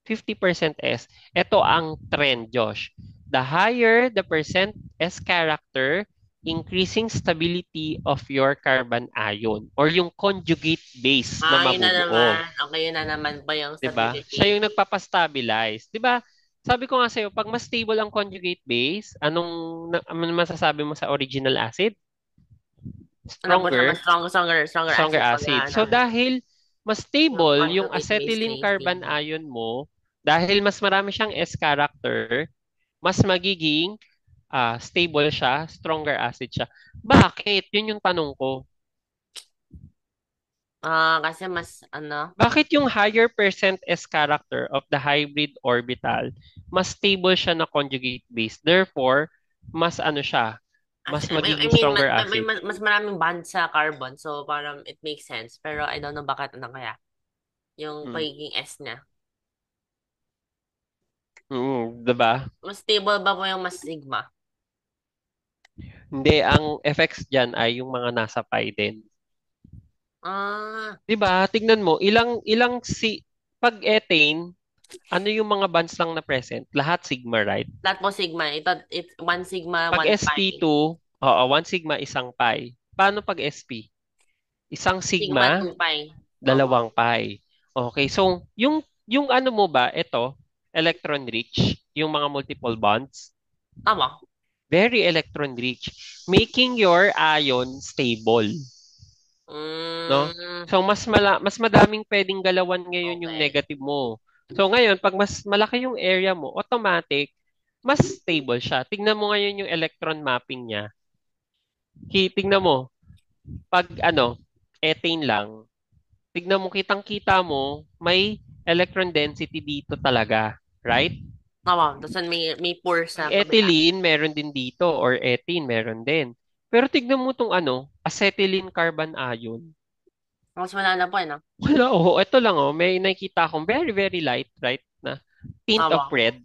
50% S. Ito ang trend, Josh. The higher the percent S character, increasing stability of your carbon ion or yung conjugate base na Yun na naman. mabubuo. Okay, yun na naman ba yung 'Di ba? Siya stability? yung nagpapastabilize. 'Di ba? Sabi ko nga sa'yo, pag mas stable ang conjugate base, ano masasabi mo sa original acid? Ano po siya? Mas Stronger? stronger Stronger acid pag acid. So ano, dahil mas yung stable yung conjugate base niya acetylene is carbon stable. ion mo, dahil mas marami siyang S character, mas magiging stable siya, stronger acid siya. Bakit? Yun yung tanong ko. Kasi mas ano, Bakit yung higher percent S character of the hybrid orbital, mas stable siya na conjugate base. Therefore, mas ano siya, mas I magiging mean, stronger acid. mas maraming bond sa carbon, so parang it makes sense. Pero I don't know bakit ano kaya, yung Mm. pagiging S niya. Diba? Mas stable ba po yung mas sigma? Hindi, ang effects dyan ay yung mga nasa pi din. Ah, 'Di ba? Tignan mo, ilang si pag ethane, ano yung mga bonds lang na present? Lahat sigma, right? lahat po sigma. It's one sigma, Pag one pi. sp2, oo, one sigma, isang pi. Paano pag sp? Isang Sigma, sigma, 2 pi. Opo. dalawang pi. Okay, so yung ano mo ba, ito, electron rich, yung mga multiple bonds, Tama. very electron rich, making your ion stable, no? Mm, So mas madaming pwedeng galawan ngayon yung okay. negative mo. So ngayon, pag mas malaki yung area mo, automatic mas stable siya. Tingnan mo ngayon yung electron mapping niya. Tingnan mo, pag ano, ethane lang, tignan mo, kitang-kita mo, may electron density dito talaga, right? Tama. Tapos may pores Pag sa kabila. ethylene, meron din dito, or ethene, meron din. Pero tignan mo tong ano, acetylene carbon ion. Mas wala na po, eh, no? Wala, oh, ito lang, oh, may nakita akong very, very light, right, na tint of Tama. red.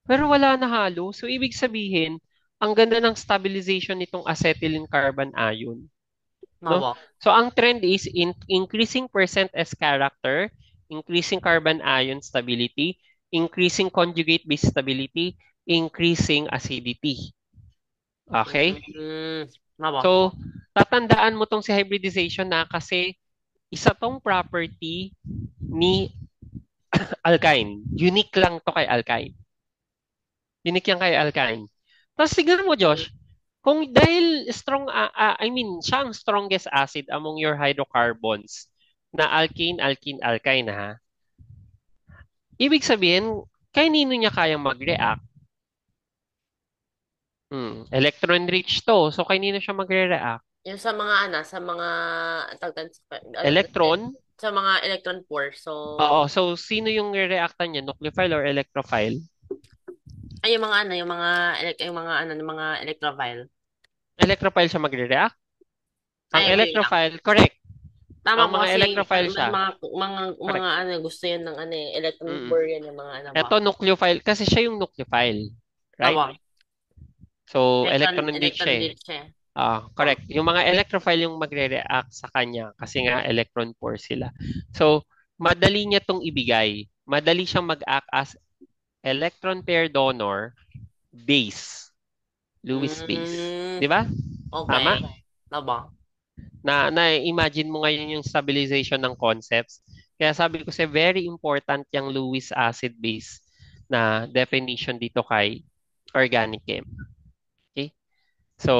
Pero wala na halo. So, ibig sabihin, ang ganda ng stabilization nitong acetylene carbon ion. No? Tama. So, ang trend is increasing percent S character, increasing carbon ion stability, increasing conjugate base stability, increasing acidity. Okay? Mm, tama. So, tatandaan mo tong si hybridization na kasi isa tong property ni alkyne. Unique lang to kay alkyne. Unique yan kay alkyne. Tapos tignan mo, Josh, kung dahil I mean, siya ang strongest acid among your hydrocarbons na alkane, alkene, alkyne ha. Ibig sabihin, kanino niya kayang mag-react? Electron rich to. So, kanino siya magre-react? Yung sa mga sa mga tawag Electron? sa mga electron pore. So, Oo. So, sino yung re-reactan niya? Nucleophile or electrophile? ay yung mga yung mga yung mga electrophile. Electrophile siya magre-react? Ang Ay, wait lang. electrophile, correct. Tama Ang po mga kasi electrophile may siya. Correct. mga gusto yan ng electron Mm. pore yan yung mga ba. Ito, nucleophile. Kasi siya yung nucleophile. Right? Tama. So, electron rich Electron siya eh. rich siya. Tama. Correct. Yung mga electrophile yung magre-react sa kanya kasi nga electron poor sila. So, madali niya tong ibigay. Madali siyang mag-act as electron pair donor base. Lewis base. Mm, Di ba? Tama? okay. Tama. Na-imagine mo ngayon yung stabilization ng concepts. Kaya sabi ko sa very important yung Lewis acid base na definition dito kay organic chem. Okay? So,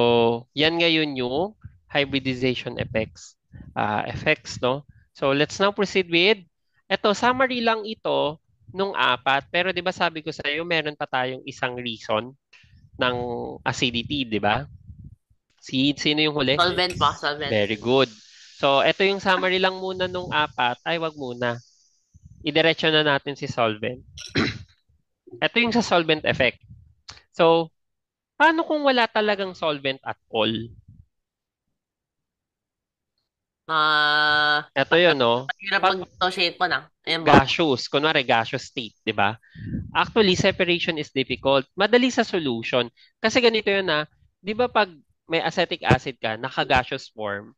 yan ngayon yung hybridization effects, no? So, let's now proceed with, eto, summary lang ito nung apat, pero di ba sabi ko sa iyo, meron pa tayong isang reason ng acidity, di ba? Sino yung huli? Solvent pa, solvent. Very good. So, ito yung summary lang muna nung apat. Ay, wag muna. Idiretso na natin si solvent. Ito yung sa solvent effect. So, paano kung wala talagang solvent at all? Ah, Ito yun, no? mahirap Pag mag-associate po na. Ayan ba? gaseous, kunwari gaseous state, di ba? Actually, separation is difficult. Madali sa solution. Kasi ganito yun na, di ba pag may acetic acid ka, naka-gaseous form,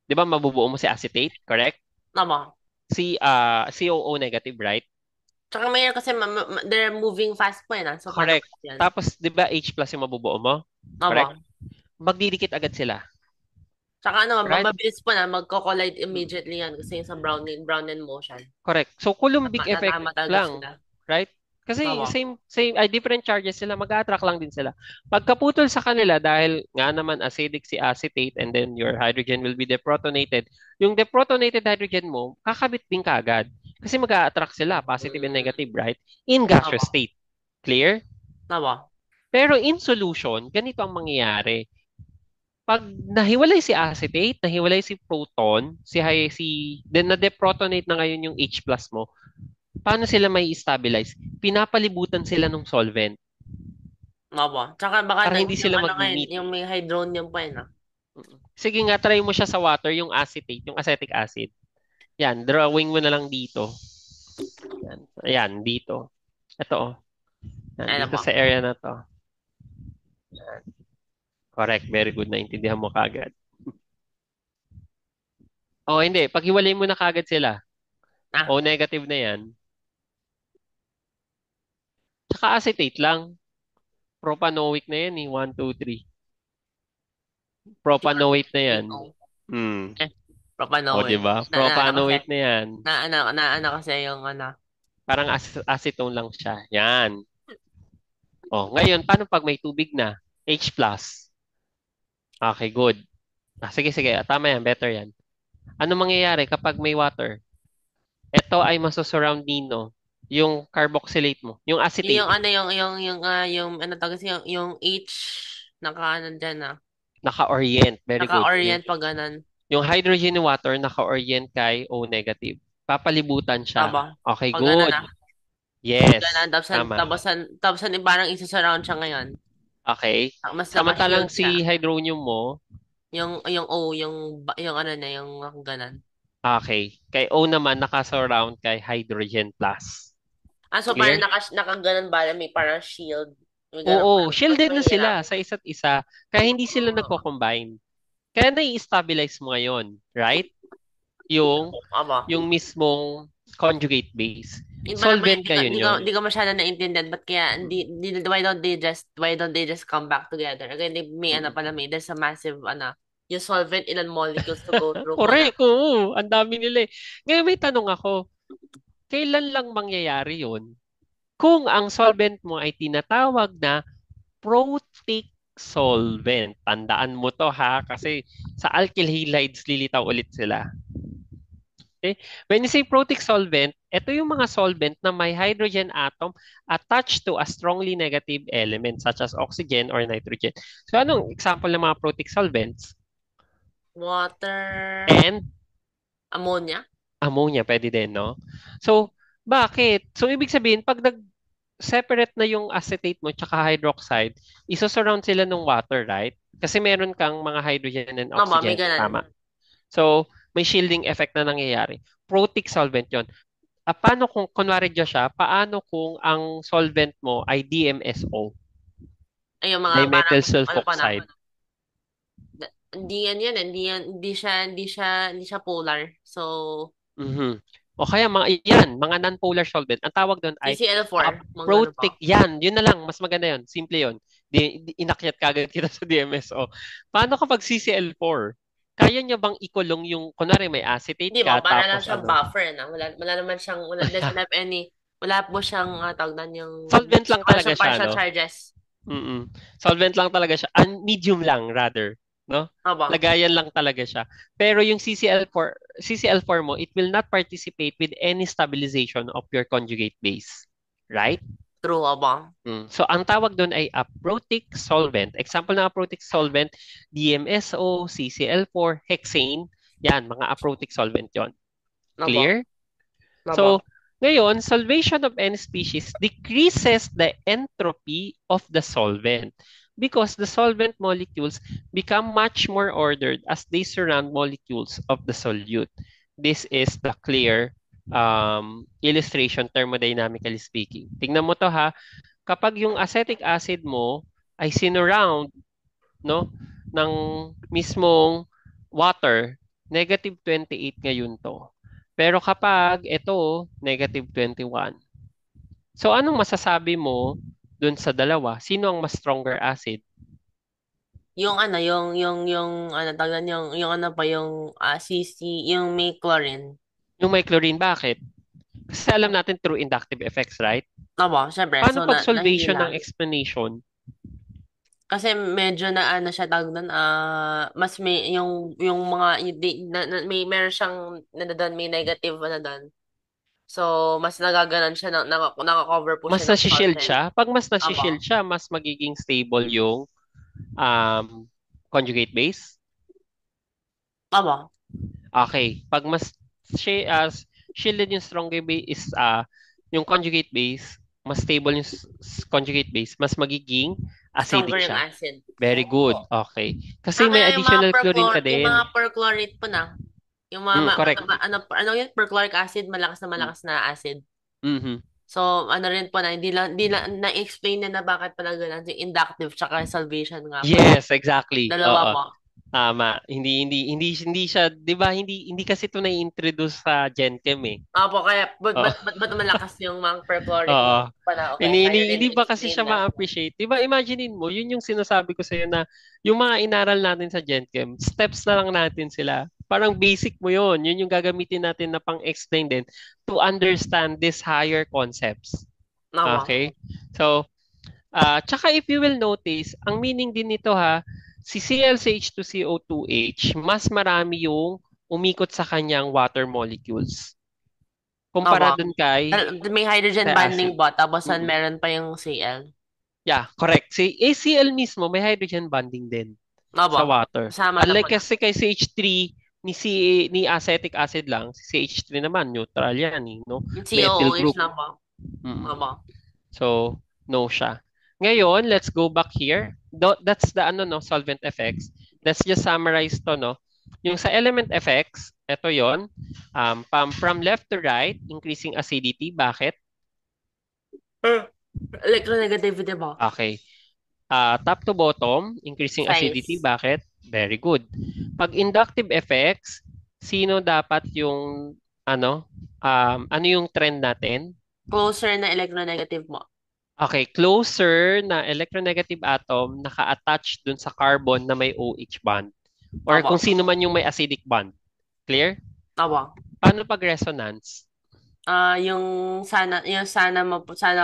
di ba mabubuo mo si acetate, correct? Tama. COO negative, right? Tsaka mayroon kasi they're moving fast po yan. So, paano Correct. po yan? Tapos, di ba H plus yung mabubuo mo? Correct? Tama. Magdidikit agad sila. Tsaka Right? mabilis po na magko-collide immediately yan kasi yung sa Brownian motion. Correct. So, Coulombic effect Natama talaga lang. sila. Right? Kasi Tama. different charges sila, mag-attract lang din sila. Pagkaputol sa kanila, dahil nga naman acidic si acetate and then your hydrogen will be deprotonated, yung deprotonated hydrogen mo, kakabit din kagad. Kasi mag-attract sila, positive and Mm, negative, right? In gaseous tama. state. Clear? Tama. Pero in solution, ganito ang mangyayari. Pag nahiwalay si acetate, nahiwalay si proton, then na-deprotonate na ngayon yung H plus mo, paano sila may stabilize? Pinapalibutan sila ng solvent Tama. Tsaka baka para na, hindi yung sila ngayon, mag-meet. yung may hydronium pa yun Sige nga, try mo siya sa water, yung acetate, yung acetic acid. Yan, drawing mo na lang dito. Yan, ayan, dito. Ito, oh. Yan, Ano dito po? sa area na to. Correct, very good. Naintindihan mo kagad. Oh, hindi. Paghiwalay mo na kagad sila. Ah, O negative na yan. Tsaka acetate lang. Propanoic na yan eh. 1, 2, 3. Propanoate na yan. 8-0. Hmm. Eh, O, di propanoid. ba? Kasi, Propanoate na yan. kasi yung Parang acetone lang siya. Yan. O, ngayon, paano pag may tubig na? H+. Okay, good. Sige, sige. Tama yan. Better yan. Ano mangyayari kapag may water? Ito ay masosurround nino. Yung carboxylate mo. Yung acetate. yung tawag kasi yung H, dyan Naka-orient. Very good. Naka-orient pa ganun. Yung hydrogen water, naka-orient kay O negative. Papalibutan siya. Tama. Okay, Pag ganun good. Yes. ganun, Tama. parang isa-surround siya ngayon. Okay. Mas Samantalang naka-shield siya. si hydronium mo, Yung O, yung ganun. okay. Kay O naman, naka-surround kay hydrogen plus. So parang Clear? naka-ganun ba, may parang shield. May ganun Oo, parang, mas shielded na mahirap. sila sa isa't isa. Kaya hindi sila nagko-combine. Kaya nai-stabilize mo ngayon, right? Yung, Aba. yung mismong conjugate base. Yung parang Solvent ngayon yun. di ko masyado naintindihan ba't kaya why don't they just come back together? Again, may pala there's a massive yung solvent ilan molecules to go through po na. Correct, oo. Ang dami nila eh. Ngayon may tanong ako, kailan lang mangyayari yun? Kung ang solvent mo ay tinatawag na protic solvent. Tandaan mo to ha, kasi sa alkyl halides lilitaw ulit sila. Okay? When you say protic solvent, Ito yung mga solvent na may hydrogen atom attached to a strongly negative element such as oxygen or nitrogen. So anong example ng mga protic solvents? Water, And ammonia. ammonia, pwede din, no? So, bakit? So, ibig sabihin, pag separate na yung acetate mo tsaka hydroxide, isosurround sila ng water, right? Kasi meron kang mga hydrogen and Tama, may oxygen, ganun. tama. So, may shielding effect na nangyayari. Protic solvent yon. Paano kung, kunwari dyan siya, paano kung ang solvent mo ay DMSO, Ay, yung mga parang, dimethyl ano pa na, sulfoxide? hindi yan yan, hindi siya polar. So, Mhm. O kaya mga yan, mga non-polar solvent. Ang tawag doon ay CCl4, mga ganun pa. protic. Yan, yun na lang. Mas maganda yun. Simple yun. Inakyat kagad kita sa DMSO. Paano kapag CCl4? Kaya niya bang ikulong yung, kunwari may acetate Di ba? ka, Para lang tapos siyang ano? buffer na. Wala naman siyang, doesn't have any, wala po siyang, tawag na yung, Solvent lang wala talaga siyang siya, partial no? charges. Mm-mm. Solvent lang talaga siya. Medium lang, rather. No? Aba, Lagayan lang talaga siya. Pero yung CCl4 mo, it will not participate with any stabilization of your conjugate base. Right? true, aba. So, ang tawag doon ay a protic solvent. Example ng aprotic solvent, DMSO, CCl4, hexane. Yan, mga aprotic solvent yon. Aba, Clear? aba. So, ngayon, solvation of any species decreases the entropy of the solvent because the solvent molecules become much more ordered as they surround molecules of the solute. This is the clear illustration thermodynamically speaking. Tingnan mo to ha, kapag yung acetic acid mo ay sinurround, no, ng mismong water, -28 ngayon to. Pero kapag ito, -21. So anong masasabi mo dun sa dalawa? Sino ang mas stronger acid? Yung ano, ano, tawag na, yung ano pa, yung CC, yung may chlorine. Yung may chlorine, bakit? Kasi alam natin through inductive effects, right? Aba, syempre, Paano so pag solvation nahila. ng explanation? Kasi medyo na ano siya tawag doon, mas may yung mga may meron siyang doon, may negative ano doon. So, mas nagaganan siya naka-cover po Mas siya ng nasi-shield content. siya? Pag mas Aba. nasi-shield siya, mas magiging stable yung um, conjugate base? Aba. Okay. Pag mas as shielded yung stronger base is yung conjugate base, mas stable yung conjugate base, mas magiging Stronger acidic yung siya. acid. Very good. Okay. Kasi may Kaya yung mga additional chlorine ka yung mga din. perchlorate po na. Yung mga Correct. ano yung perchloric acid, malakas na acid. Mm-hmm. So, ano rin po na, hindi lang na-explain na bakit pala ganun, yung inductive tsaka salvation nga pala. Yes, exactly. Dalawa Oo. po. Tama. Hindi siya, 'di ba? Hindi kasi ito na-introduce sa Gen Chem eh. Opo, kaya, Oo. ba't malakas yung mga perchloric Oo. pala? Okay, Hindi, kaya hindi, rin hindi ba kasi explain siya na. ma-appreciate? Di ba, imaginein mo, yun yung sinasabi ko sa'yo na yung mga inaral natin sa Gen Chem, steps na lang natin sila. Parang basic mo yun. Yun yung gagamitin natin na pang-explain din to understand these higher concepts. Nawa. Okay? So, tsaka if you will notice, ang meaning din nito ha, si ClCH2CO2H, mas marami yung umikot sa kanyang water molecules. Kumpara Nawa. dun kay May hydrogen acid. bonding ba? Tapos Mm-mm. meron pa yung Cl. Yeah, correct. Si ACl mismo may hydrogen bonding din Nawa. sa water. Kasama na po Unlike na. kasi kay CH3 ni acetic acid lang, si CH3 naman neutral yan, no? Yung Methyl COOH group. na po. Mm-mm. Nawa. So, no siya. Ngayon, let's go back here. That's the ano no, solvent effects. Let's just summarize to no. Yung sa element effects, ito 'yon. From left to right, increasing acidity. Bakit? Electronegativity ba? Okay. Top to bottom, increasing acidity. Size. Bakit? Very good. Pag inductive effects, sino dapat yung ano yung trend natin? Closer na electronegative mo. Okay, closer na electronegative atom naka-attach dun sa carbon na may OH bond. Or Aba. kung sino man yung may acidic bond. Clear? Aba. Paano pag resonance? Sana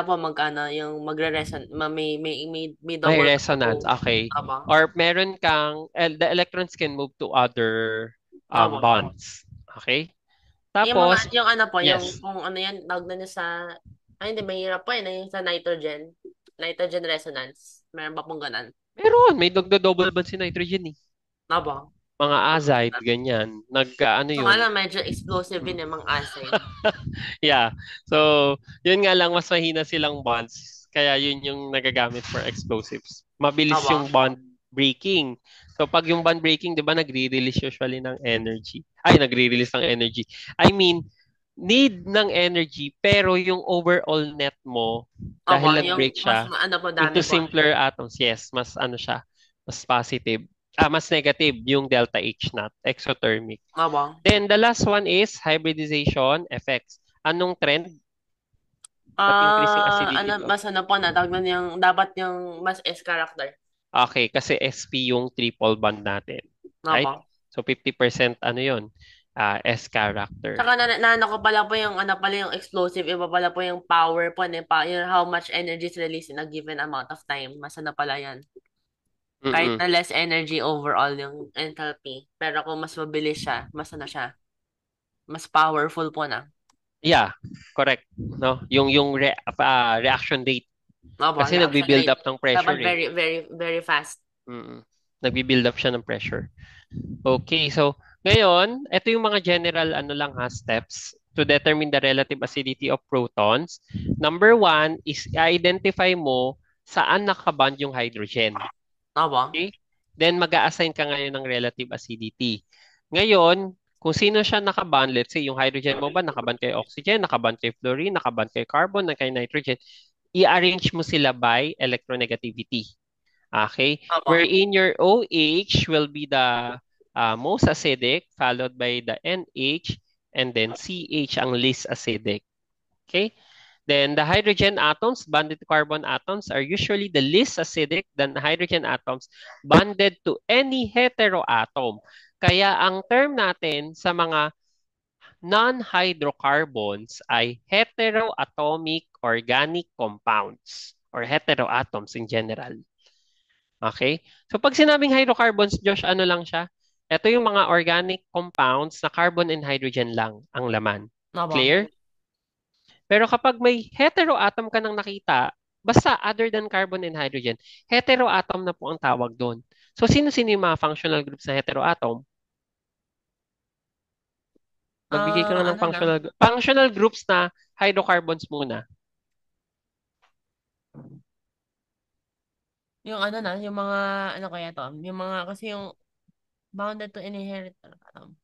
po magana yung magre-reson may May double resonance. O. Okay. Aba. Or meron kang, the electrons can move to other Aba. bonds. Okay? Yung mga, Tapos, yung ano po, yung yes, kung ano yan, tawag na niya sa, ay hindi, mahirap po yun, yung sa nitrogen. Nitrogen resonance. Meron ba pong ganun? meron. May double bond si nitrogen eh. Nabo. Mga azide, ganyan. Ano So, yun? ano, medyo explosive yun yung mga acid. Yeah. So, yun nga lang, mas mahina silang bonds. Kaya yun yung nagagamit for explosives. Mabilis Nabo. yung bond breaking. So, pag yung bond breaking, di ba, nagre-release usually ng energy. Ay, nagre-release ng energy. I mean, need ng energy, pero yung overall net mo, Nabo, dahil yung nag-break mas, siya, ano po, dami into po. simpler atoms, yes, mas ano siya, mas positive. Mas negative yung delta H naught, exothermic. Nabo. Then the last one is hybridization effects. Anong trend? Ba't increasing Ano, acidity to? mas ano po na, tawag na yung, dapat yung mas S character. Okay, kasi SP yung triple bond natin. Right? Nabo. So 50% ano yun? S character. Tsaka na ko pala po yung ano pala yung explosive, iba pala po yung power po, yung how much energy is released in a given amount of time. Mas ano pala yan. Kahit Mm-mm. na less energy overall yung enthalpy. Pero kung mas mabilis siya, mas ano siya, mas powerful po na. Yeah, correct. No, reaction rate Opo, kasi reaction nagbi-build rate. up ng Dapat pressure eh. very, very, very fast. Mm. Nagbi-build up siya ng pressure. Okay, so ngayon, ito yung mga general ano lang ha, steps to determine the relative acidity of protons. Number one is identify mo saan nakaband yung hydrogen. Opo. Okay? Then mag-a-assign ka ngayon ng relative acidity. Ngayon, kung sino siya nakaband, let's say yung hydrogen mo ba nakaband kay oxygen, nakaband kay fluorine, nakaband kay carbon, na kay nitrogen, i-arrange mo sila by electronegativity. Okay? Opo. Wherein your OH will be the most acidic, followed by the NH, and then CH ang least acidic. Okay? Then the hydrogen atoms, bonded to carbon atoms, are usually the least acidic than hydrogen atoms bonded to any heteroatom. Kaya ang term natin sa mga non-hydrocarbons ay heteroatomic organic compounds or heteroatoms in general. Okay? So pag sinabing hydrocarbons, Josh, ano lang siya? Ito yung mga organic compounds na carbon and hydrogen lang ang laman. Opo. Clear? Pero kapag may heteroatom ka nang nakita, basta other than carbon and hydrogen, heteroatom na po ang tawag doon. So sino-sino yung mga functional groups na heteroatom? Magbigay ka nga ng Ano na? functional groups na hydrocarbons muna. Yung ano na, yung mga, ano kaya to? Yung mga, kasi yung bounded to inherit, Ay, or, sige,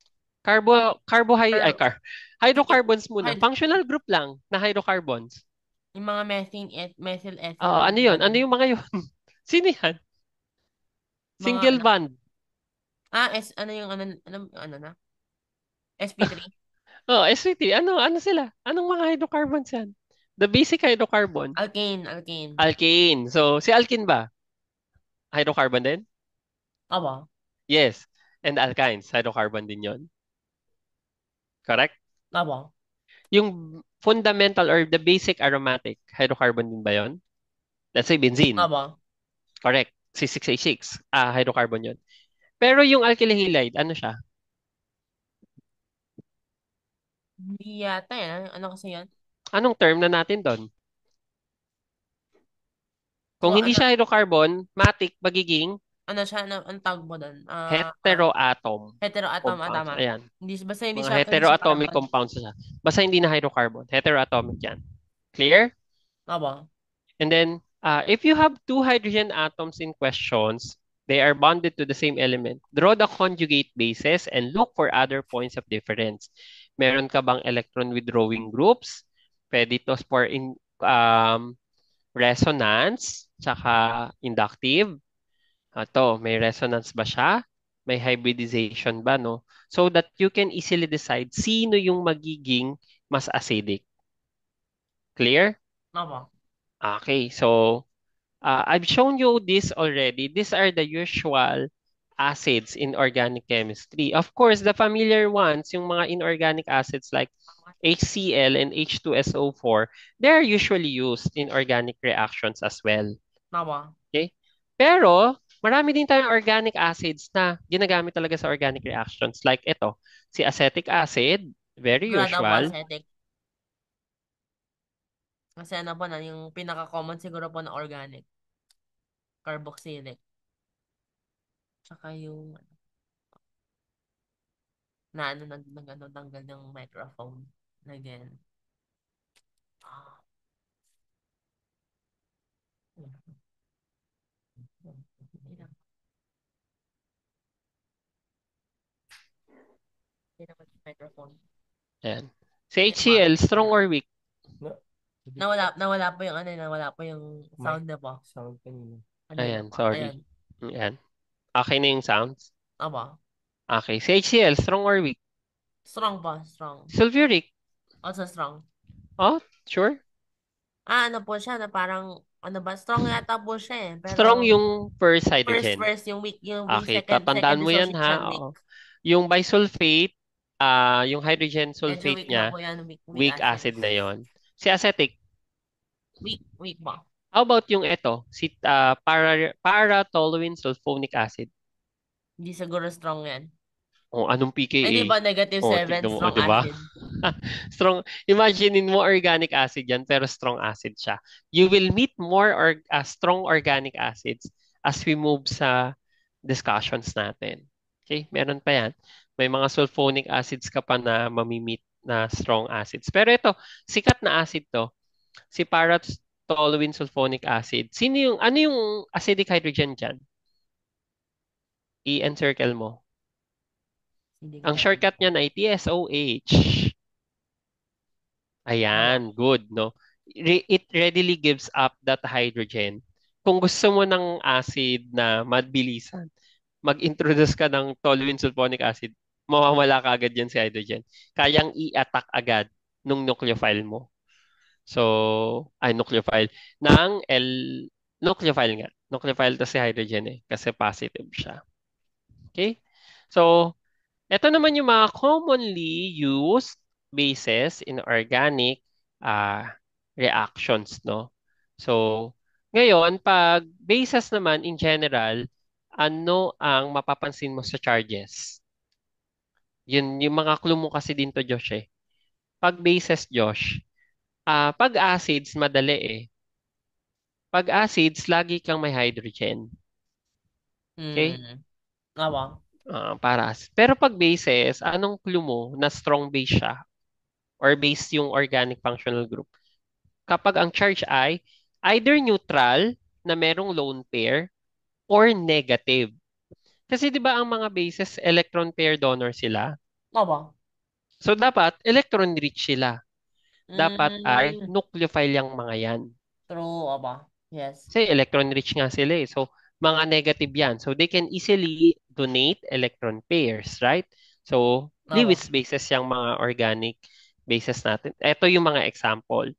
hydrocarbons muna. hyd- Functional group lang na hydrocarbons. yung mga methyl ethyl, Ano yun? Ano ganun. yung mga yun? Sino yan? Mga Single ano, bond. ano yung ano na? SP3. Oh, SVT. Ano sila? Anong mga hydrocarbons yan? The basic hydrocarbon. Alkane. Alkane. So, si alkene ba? Hydrocarbon din? Aba, Yes. And alkynes, hydrocarbon din yon. Correct? aba, Yung fundamental or the basic aromatic, hydrocarbon din ba yon? Let's say benzene. aba. Correct. C6H6. Hydrocarbon yon. Pero yung alkyl halide, ano siya? Hindi yata yan. Ano kasi yan? Anong term na natin doon? Kung Kung hindi ano, siya hydrocarbon, matic, magiging ano siya, ang tawag mo doon? heteroatom Heteroatom, compounds. tama. Ayan. Basta Mga hindi siya heteroatomic parang, compounds siya. Basta hindi na hydrocarbon. Heteroatomic yan. Clear? aba, And then, if you have two hydrogen atoms in questions, they are bonded to the same element. Draw the conjugate bases and look for other points of difference. Meron ka bang electron withdrawing groups? Pwede to for resonance, tsaka inductive. Ito, may resonance ba siya? May hybridization ba, no? So that you can easily decide sino yung magiging mas acidic. Clear? aba. Okay, so I've shown you this already. These are the usual acids in organic chemistry. Of course, the familiar ones, yung mga inorganic acids like HCl and H2SO4, they are usually used in organic reactions as well. Aba. Okay? Pero, marami din tayong organic acids na ginagamit talaga sa organic reactions. Like ito, si acetic acid. Very Sigurado ako usual. acetic. Kasi ano po na, yung pinaka-common siguro po na organic. Carboxylic. Tsaka yung na ano, ano, tanggal ng microphone. Again. Ah, hindi na, hindi na microphone. Ayan. Sa Hindi na HCl, strong wala. or weak? Na, hindi Nawala, nawala po yung ano, nawala po yung may sound na po. sound kanina. Kanina Ayan, po. Ayan. sorry. Ayan. Okay na yung sounds? Aba. Okay. Sa HCl, strong or weak? Strong po, strong. Sulfuric? Also strong. Oh, sure. Ano po siya, na parang, ano ba, strong yata po siya eh. Strong Pero, yung first first, hydrogen. first, yung weak, Okay, second tatandaan mo yan dissociation ha. weak. Oo. Yung bisulfate, yung hydrogen Medyo sulfate weak na niya, po yan, weak weak acid. acid na yon. Si acetic, Weak po. how about yung ito, si para-toluene sulfonic acid? Hindi siguro strong yan. O anong Ay, hindi pKa? po, negative O, 7, tignan mo, o, strong di ba? acid. Strong. Imaginein mo organic acid yan, pero strong acid siya. You will meet more or strong organic acids as we move sa discussions natin. Okay, meron pa yan. May mga sulfonic acids ka pa na mamimit na strong acids. Pero ito, sikat na acid to, si para-toluene sulfonic acid. Ano yung acidic hydrogen dyan? I-encircle mo. Hindi ko Ang alam. shortcut niyan ay TSOH. Wala. Ayan, good, no? It readily gives up that hydrogen. Kung gusto mo ng acid na mabilisan, mag-introduce ka ng toluene sulfonic acid, mawawala ka agad yan si hydrogen. Kayang i-attack agad nung nucleophile mo. So, nucleophile. Nucleophile nga. Nucleophile to si hydrogen eh, kasi positive siya. Okay? So, ito naman yung mga commonly used bases in organic uh, reactions, no? So, ngayon, pag bases naman in general, ano ang mapapansin mo sa charges? Yun, yung mga clue mo kasi dito, Josh, eh. Pag bases, Josh, pag acids, madali eh. Pag acids, lagi kang may hydrogen. Okay? Awa. Pero pag bases, anong clue mo na strong base siya? Or base yung organic functional group? Kapag ang charge ay either neutral na merong lone pair or negative. Kasi 'di ba ang mga bases electron pair donor sila? Awa. So dapat electron rich sila. Dapat ay Mm, nucleophile yung mga yan. true, aba. Yes. Kasi electron rich nga sila eh. So mga negative yan. So they can easily donate electron pairs, right? So Awa. Lewis bases yung mga organic bases natin. Ito yung mga example.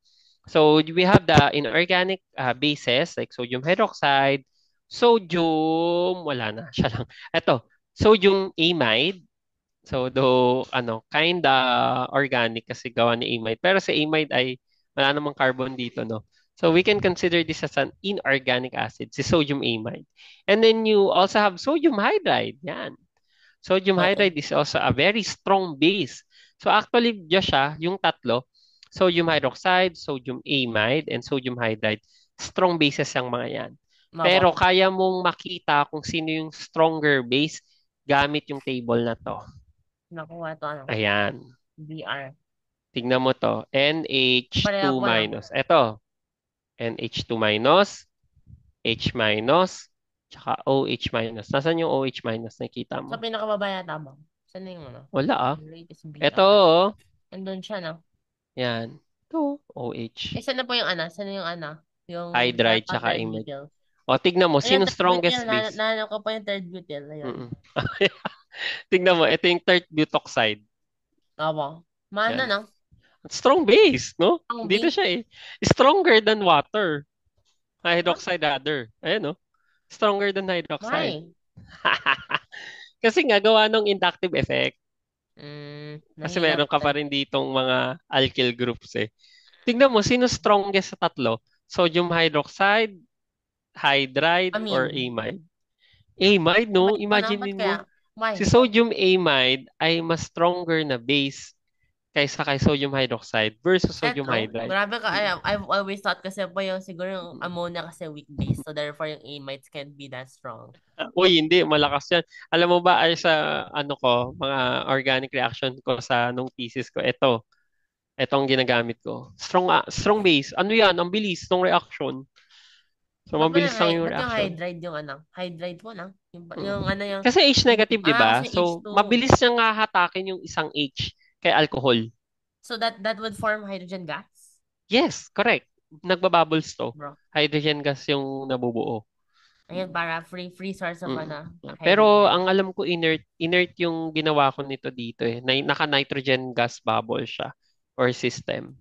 So we have the inorganic bases like sodium hydroxide, sodium, wala na, siya lang. Ito, sodium amide. So though kinda organic kasi gawa ni amide. Pero sa amide ay wala namang carbon dito, no? So we can consider this as an inorganic acid, si sodium amide. And then you also have sodium hydride. Yan. Sodium Oo. hydride is also a very strong base. So actually, just siya, yung tatlo, sodium hydroxide, sodium amide, and sodium hydride, strong bases yung mga yan. Pero Awa. kaya mong makita kung sino yung stronger base gamit yung table na to. Nakuha ito, ano? Ayan. BR. Tignan mo to. Pareho NH2 po, no? minus. Ito. NH2 minus, H minus, tsaka OH minus. Nasaan yung OH minus? Nakita Sa mo? pinakababa yata ba? Saan na yung ano? Wala ah. Yung latest Ito BR. oh. Andun siya, no? Yan. Ito, OH. Saan na po yung ano? Saan na yung ano? Yung Hydride second, tsaka third amide. butyl. O, tignan mo, Ayun, sino third butyl. strongest base? Nahanap ko po yung third butyl. Ayun. Mm-mm. Tignan mo, ito yung third butoxide. Awa. Mana, Yan. no? Strong base, no? Ang Dito base. siya eh. Stronger than water. Huh? Hydroxide rather. Ayan, no? Stronger than hydroxide. Why? Kasi nga, gawa ng inductive effect. Kasi Nahila meron po ka pa tayo. rin ditong mga alkyl groups eh. Tignan mo, sino strongest sa tatlo? Sodium hydroxide, hydride, or Amin. amide? Amide, no? Ba't po na? Ba't Imaginein mo, kaya? Why? si sodium amide ay mas stronger na base kaysa kay sodium hydroxide versus Is that sodium true? hydride. Grabe ka. I've always thought kasi po yung siguro yung ammonia kasi weak base. So therefore yung amides can't be that strong. Uy, hindi, malakas yan. Alam mo ba, ay sa ano ko, mga organic reaction ko sa nung thesis ko, etong ginagamit ko. Strong base. Ano yan? Ang bilis ng reaction. So, mabilis lang yung Ba't yung reaction. hydride yung ano? Hydride po na? Mm. Yung ano yung... Kasi H negative, di ba? Kasi So, H2. mabilis niyang hahatakin yung isang H kay alcohol. So that would form hydrogen gas? Yes, correct. Nagbabubbles to. Bro. Hydrogen gas yung nabubuo. Ayun, para free source of Mm. ano, Pero hydrogen. ang alam ko inert yung ginawa ko nito dito eh. Naka-nitrogen gas bubble siya or system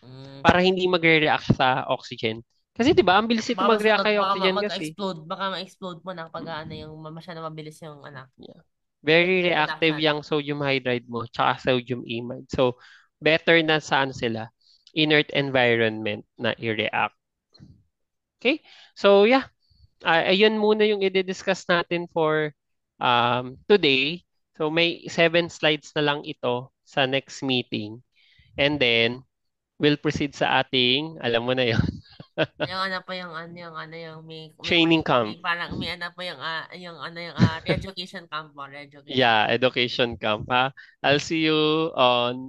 Mm. para hindi magre-react sa oxygen. Kasi 'di ba, ang bilis ito Baka mag-react masunod, kay baka oxygen gas eh. mag-explode, baka ma-explode mo na pag ano yung masyado mabilis yung ano, Yeah. Very reactive reduction. yung sodium hydride mo tsaka sodium amide. So better na sa ano sila, inert environment na i-react. Okay? So yeah, ayun muna yung i-discuss natin for today. So may 7 slides na lang ito sa next meeting. And then, we'll proceed sa ating, alam mo na yun, Yung ano pa yung ano yung ano yung training may camp. parang may ano pa yung ano yung re-education camp po, re-education. Yeah, education camp, ha? I'll see you on,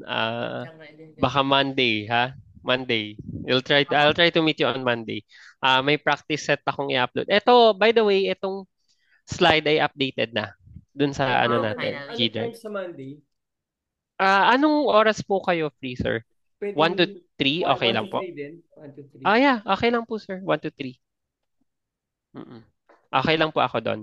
baka Monday, ha? Monday. I'll try to meet you on Monday. May practice set akong i-upload. Ito, by the way, itong slide ay updated na dun sa Ay, ano bro, natin, finally. Ano time G-Drive. sa Monday? Anong oras po kayo free, sir? 1 to 20, 3? 1, Okay 1 to lang po. 3 din. 1 to 3. Yeah. Okay lang po, sir. 1 to 3. Okay lang po ako doon.